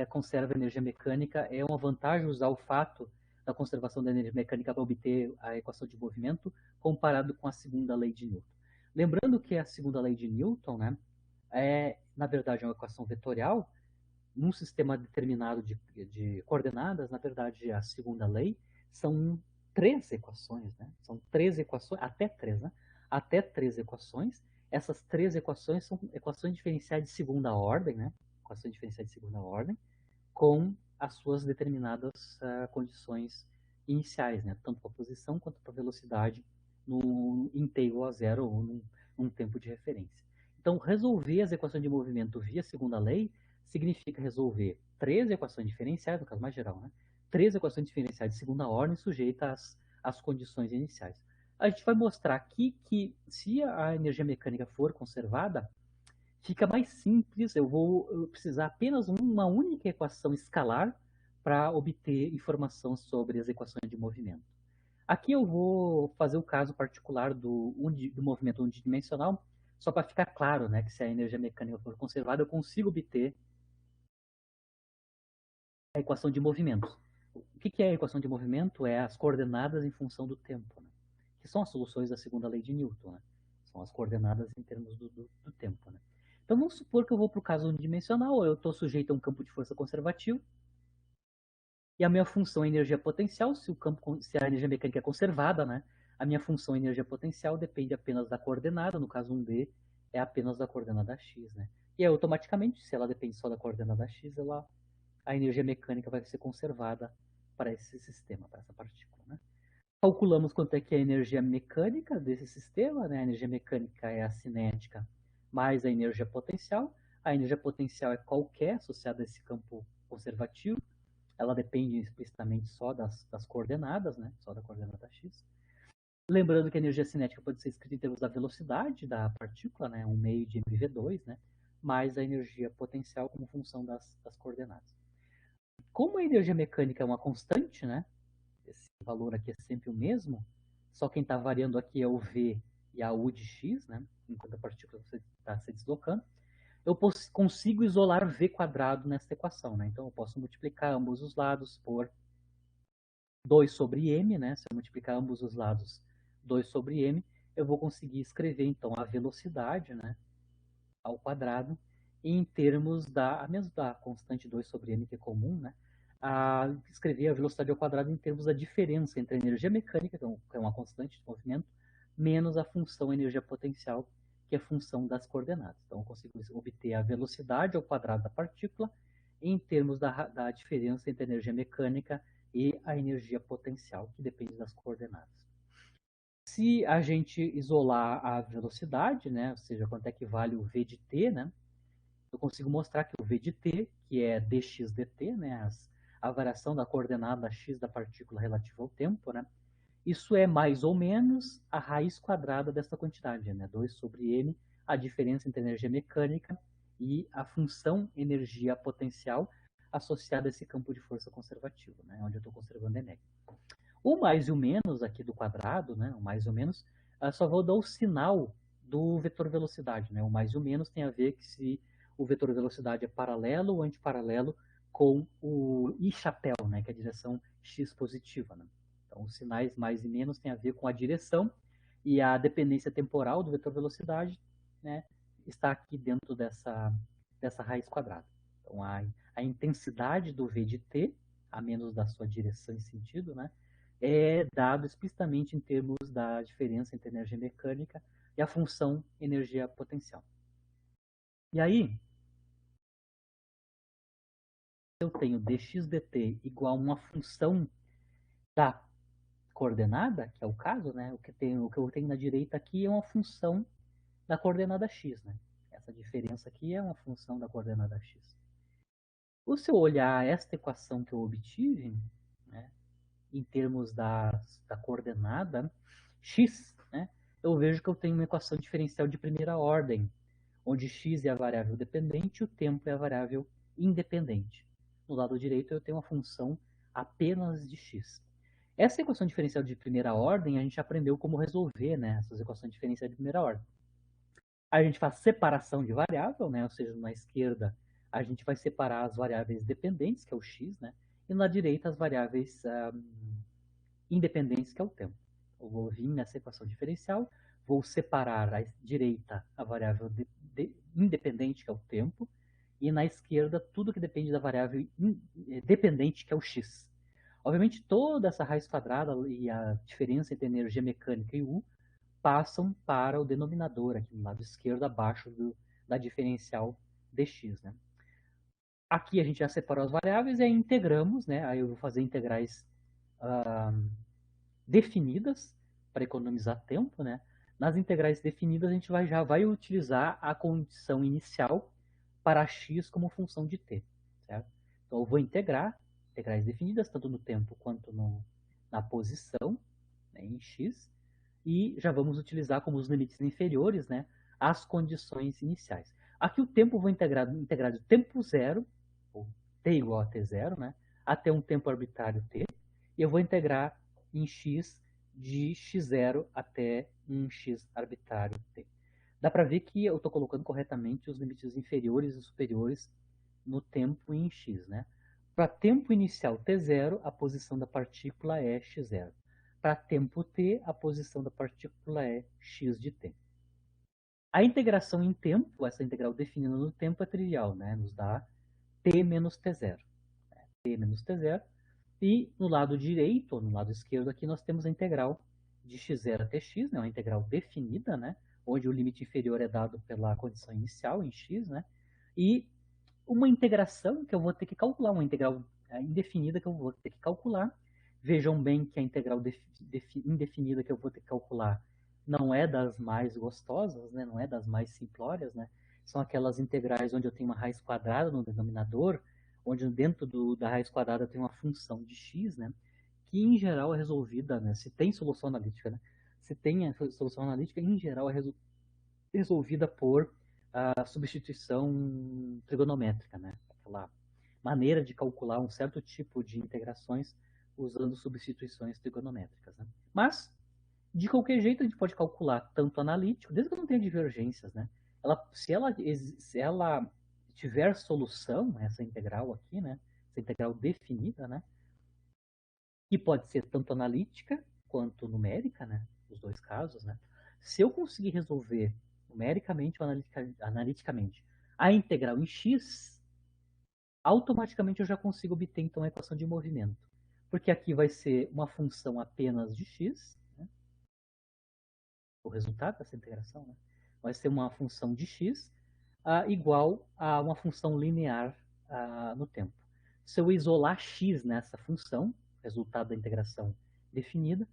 conserva energia mecânica, é uma vantagem usar o fato da conservação da energia mecânica para obter a equação de movimento comparado com a segunda lei de Newton. Lembrando que a segunda lei de Newton, né, na verdade, uma equação vetorial, num sistema determinado de coordenadas, na verdade, a segunda lei, são três equações, né? São três equações, até três, né? Até três equações. Essas três equações são equações diferenciais de segunda ordem, né? Equações diferenciais de segunda ordem, com as suas determinadas condições iniciais, né? Tanto para a posição quanto para a velocidade em t igual a zero ou num tempo de referência. Então, resolver as equações de movimento via segunda lei significa resolver três equações diferenciais, no caso mais geral, né? Três equações diferenciais de segunda ordem sujeitas às condições iniciais. A gente vai mostrar aqui que se a energia mecânica for conservada, fica mais simples, eu vou precisar apenas uma única equação escalar para obter informação sobre as equações de movimento. Aqui eu vou fazer o caso particular do movimento unidimensional, só para ficar claro, né, que se a energia mecânica for conservada, eu consigo obter a equação de movimento. O que é a equação de movimento? É as coordenadas em função do tempo, né? Que são as soluções da segunda lei de Newton. Né? São as coordenadas em termos do tempo. Né? Então vamos supor que eu vou para o caso unidimensional, eu estou sujeito a um campo de força conservativo, e a minha função é energia potencial, se a energia mecânica é conservada, né? A minha função energia potencial depende apenas da coordenada, no caso 1D é apenas da coordenada x. Né? E aí, automaticamente, se ela depende só da coordenada x, a energia mecânica vai ser conservada para esse sistema, para essa partícula. Né? Calculamos quanto é que é a energia mecânica desse sistema, né? A energia mecânica é a cinética mais a energia potencial. A energia potencial é qualquer associada a esse campo conservativo. Ela depende explicitamente só das coordenadas, né? Só da coordenada x. Lembrando que a energia cinética pode ser escrita em termos da velocidade da partícula, né? 1 meio de mv2, né? Mais a energia potencial como função das coordenadas. Como a energia mecânica é uma constante, né? Esse valor aqui é sempre o mesmo, só quem está variando aqui é o v e a u de x, né? Enquanto a partícula está se deslocando. Eu consigo isolar v quadrado nessa equação, né? Então eu posso multiplicar ambos os lados por 2 sobre m, né? Se eu multiplicar ambos os lados 2 sobre m, eu vou conseguir escrever então a velocidade, né, ao quadrado, em termos mesmo da constante 2 sobre m, que é comum, né, escrever a velocidade ao quadrado em termos da diferença entre a energia mecânica, que é uma constante de movimento, menos a função energia potencial, que é a função das coordenadas. Então, eu consigo obter a velocidade ao quadrado da partícula em termos da diferença entre a energia mecânica e a energia potencial, que depende das coordenadas. Se a gente isolar a velocidade, né, ou seja, quanto é que vale o v de t, né, eu consigo mostrar que o v de t, que é dx dt, né, a variação da coordenada x da partícula relativa ao tempo, né, isso é mais ou menos a raiz quadrada dessa quantidade, né, 2 sobre m, a diferença entre a energia mecânica e a função energia potencial associada a esse campo de força conservativo, né, onde eu estou conservando energia. O mais e o menos aqui do quadrado, né, o mais ou menos, só vou dar o sinal do vetor velocidade. Né? O mais e o menos tem a ver que se o vetor velocidade é paralelo ou antiparalelo com o I chapéu, né, que é a direção x positiva. Né? Então, os sinais mais e menos tem a ver com a direção e a dependência temporal do vetor velocidade, né, está aqui dentro dessa raiz quadrada. Então, a intensidade do v de t, a menos da sua direção e sentido, né, é dado explicitamente em termos da diferença entre energia mecânica e a função energia potencial. E aí, eu tenho dx dt igual a uma função da coordenada, que é o caso, né? O que eu tenho na direita aqui é uma função da coordenada x, né? Essa diferença aqui é uma função da coordenada x. Ou se eu olhar esta equação que eu obtive, né, em termos da coordenada x, né, eu vejo que eu tenho uma equação diferencial de primeira ordem, onde x é a variável dependente e o tempo é a variável independente. No lado direito eu tenho uma função apenas de x. Essa equação diferencial de primeira ordem, a gente aprendeu como resolver, né, essas equações diferenciais de primeira ordem. A gente faz separação de variável, né, ou seja, na esquerda a gente vai separar as variáveis dependentes, que é o x, né, e na direita as variáveis independentes, que é o tempo. Eu vou vir nessa equação diferencial, vou separar à direita a variável independente, que é o tempo, e na esquerda tudo que depende da variável dependente, que é o x. Obviamente, toda essa raiz quadrada e a diferença entre energia mecânica e U passam para o denominador, aqui no lado esquerdo, abaixo da diferencial dx. Né? Aqui a gente já separou as variáveis e aí integramos, né? Aí eu vou fazer integrais definidas para economizar tempo, né? Nas integrais definidas, a gente já vai utilizar a condição inicial para x como função de t. Certo? Então, eu vou integrar integrais definidas, tanto no tempo quanto na posição, né, em x, e já vamos utilizar como os limites inferiores, né, as condições iniciais. Aqui o tempo eu vou integrar de tempo zero, ou t igual a t0, né, até um tempo arbitrário t, e eu vou integrar em x de x0 até um x arbitrário t. Dá para ver que eu estou colocando corretamente os limites inferiores e superiores no tempo em x. Né? Para tempo inicial t0, a posição da partícula é x0. Para tempo t, a posição da partícula é x de t. A integração em tempo, essa integral definida no tempo, é trivial, né? Nos dá t menos t0. T menos t0. E no lado direito, ou no lado esquerdo aqui, nós temos a integral de x0 até x, né? Uma integral definida, né? Onde o limite inferior é dado pela condição inicial em x, né? E uma integração que eu vou ter que calcular, uma integral indefinida que eu vou ter que calcular. Vejam bem que a integral indefinida que eu vou ter que calcular não é das mais gostosas, né? Não é das mais simplórias, né? São aquelas integrais onde eu tenho uma raiz quadrada no denominador, onde dentro da raiz quadrada tem uma função de x, né? Que em geral é resolvida, né? Se tem solução analítica, né? Se tem a solução analítica, em geral é resolvida por a substituição trigonométrica, né? Aquela maneira de calcular um certo tipo de integrações usando substituições trigonométricas. Né? Mas, de qualquer jeito, a gente pode calcular tanto analítico, desde que não tenha divergências. Né? Se ela tiver solução, essa integral aqui, né? Essa integral definida, né? Que pode ser tanto analítica quanto numérica, né? Os dois casos, né? Se eu conseguir resolver numericamente ou analiticamente a integral em x, automaticamente eu já consigo obter então a equação de movimento. Porque aqui vai ser uma função apenas de x, né? O resultado dessa integração, né? Vai ser uma função de x igual a uma função linear no tempo. Se eu isolar x nessa função, resultado da integração definida,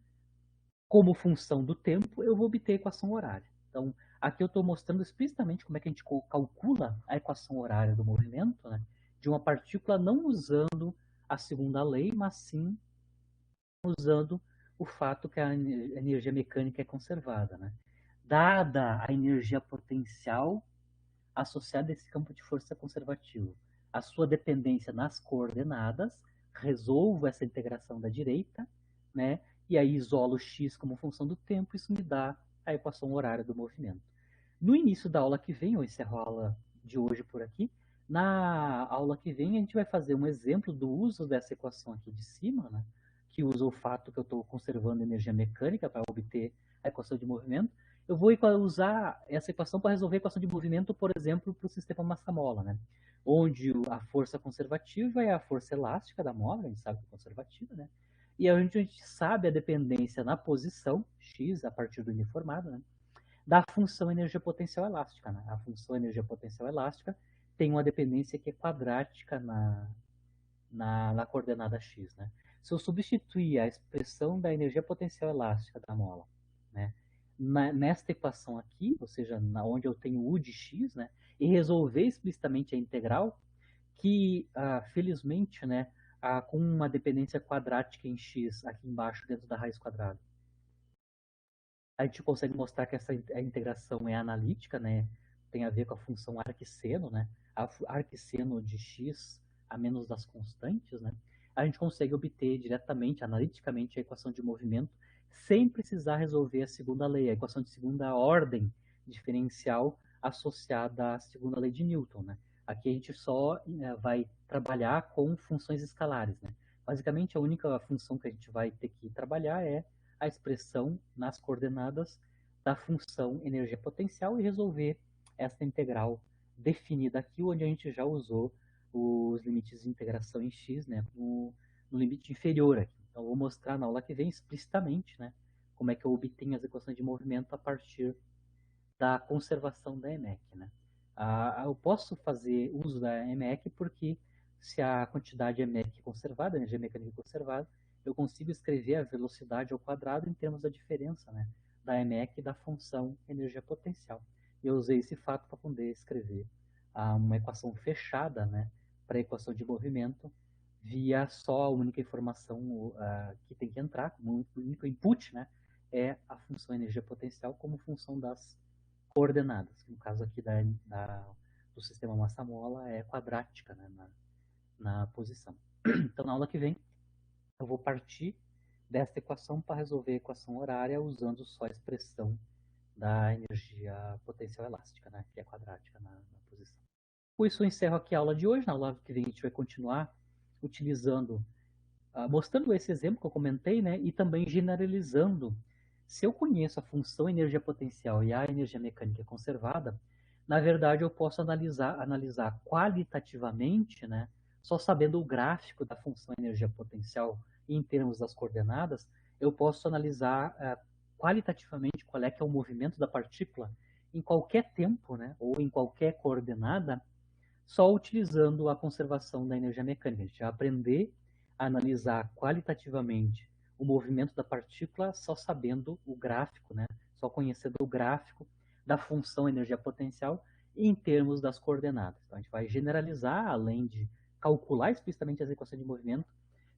como função do tempo, eu vou obter a equação horária. Então, aqui eu estou mostrando explicitamente como é que a gente calcula a equação horária do movimento, né, de uma partícula não usando a segunda lei, mas sim usando o fato que a energia mecânica é conservada, né? Dada a energia potencial associada a esse campo de força conservativo, a sua dependência nas coordenadas, resolvo essa integração da direita, né? E aí isolo x como função do tempo, isso me dá a equação horária do movimento. No início da aula que vem, eu encerro a aula de hoje por aqui, na aula que vem a gente vai fazer um exemplo do uso dessa equação aqui de cima, né? Que usa o fato que eu estou conservando energia mecânica para obter a equação de movimento. Eu vou usar essa equação para resolver a equação de movimento, por exemplo, para o sistema massa-mola, né? Onde a força conservativa é a força elástica da mola, a gente sabe que é conservativa, né? E a gente sabe a dependência na posição, x, a partir do uniformado, né? Da função energia potencial elástica, né? A função energia potencial elástica tem uma dependência que é quadrática na coordenada x, né? Se eu substituir a expressão da energia potencial elástica da mola, né, nesta equação aqui, ou seja, onde eu tenho u de x, né, e resolver explicitamente a integral, que felizmente, né, com uma dependência quadrática em x aqui embaixo dentro da raiz quadrada, a gente consegue mostrar que a integração é analítica, né? Tem a ver com a função arquisseno, né? Arquisseno de x a menos das constantes, né? A gente consegue obter diretamente, analiticamente, a equação de movimento sem precisar resolver a segunda lei, a equação de segunda ordem diferencial associada à segunda lei de Newton, né? Aqui a gente só vai trabalhar com funções escalares, né? Basicamente, a única função que a gente vai ter que trabalhar é a expressão nas coordenadas da função energia potencial e resolver essa integral definida aqui, onde a gente já usou os limites de integração em x, né, no limite inferior aqui. Então, eu vou mostrar na aula que vem explicitamente, né, como é que eu obtenho as equações de movimento a partir da conservação da EMEC, né. Eu posso fazer uso da EMEC porque se a quantidade EMEC conservada, a energia mecânica conservada, eu consigo escrever a velocidade ao quadrado em termos da diferença, né, da EMEC e da função energia potencial. Eu usei esse fato para poder escrever uma equação fechada, né, para a equação de movimento via só a única informação que tem que entrar, como único input, né, é a função energia potencial como função das coordenadas, que no caso aqui do sistema massa-mola é quadrática, né, na posição. Então, na aula que vem, eu vou partir desta equação para resolver a equação horária usando só a expressão da energia potencial elástica, né, que é quadrática na posição. Com isso, eu encerro aqui a aula de hoje. Na aula que vem, a gente vai continuar utilizando, mostrando esse exemplo que eu comentei, né, e também generalizando. Se eu conheço a função energia potencial e a energia mecânica conservada, na verdade, eu posso analisar qualitativamente, né, só sabendo o gráfico da função energia potencial em termos das coordenadas, eu posso analisar qualitativamente qual é que é o movimento da partícula em qualquer tempo, né, ou em qualquer coordenada, só utilizando a conservação da energia mecânica. A gente vai aprender a analisar qualitativamente o movimento da partícula só sabendo o gráfico, né, só conhecendo o gráfico da função energia potencial em termos das coordenadas. Então, a gente vai generalizar, além de calcular explicitamente as equações de movimento.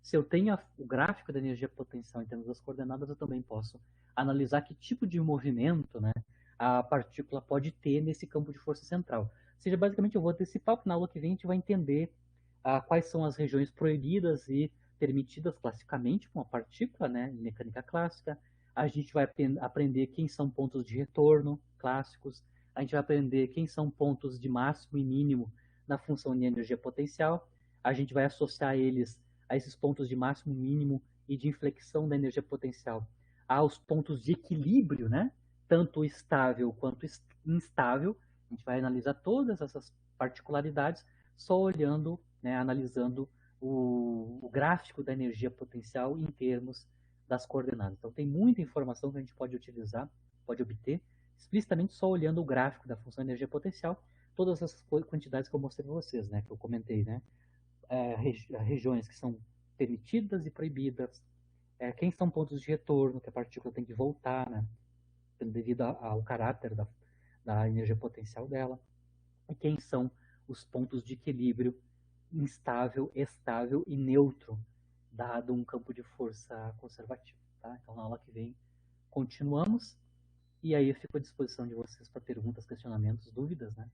Se eu tenho o gráfico da energia potencial em termos das coordenadas, eu também posso analisar que tipo de movimento, né, a partícula pode ter nesse campo de força central. Ou seja, basicamente eu vou antecipar, porque na aula que vem a gente vai entender quais são as regiões proibidas e permitidas classicamente com a partícula, né, em mecânica clássica. A gente vai aprender quem são pontos de retorno clássicos. A gente vai aprender quem são pontos de máximo e mínimo na função de energia potencial. A gente vai associar eles a esses pontos de máximo e mínimo e de inflexão da energia potencial aos pontos de equilíbrio, né, tanto estável quanto instável. A gente vai analisar todas essas particularidades só olhando, né, analisando o gráfico da energia potencial em termos das coordenadas. Então, tem muita informação que a gente pode utilizar, pode obter, explicitamente só olhando o gráfico da função energia potencial, todas essas quantidades que eu mostrei para vocês, né, que eu comentei, né, regiões que são permitidas e proibidas, quem são pontos de retorno, que a partícula tem que voltar, né, devido ao caráter da energia potencial dela, e quem são os pontos de equilíbrio instável, estável e neutro, dado um campo de força conservativo. Tá? Então, na aula que vem, continuamos, e aí eu fico à disposição de vocês para perguntas, questionamentos, dúvidas, né?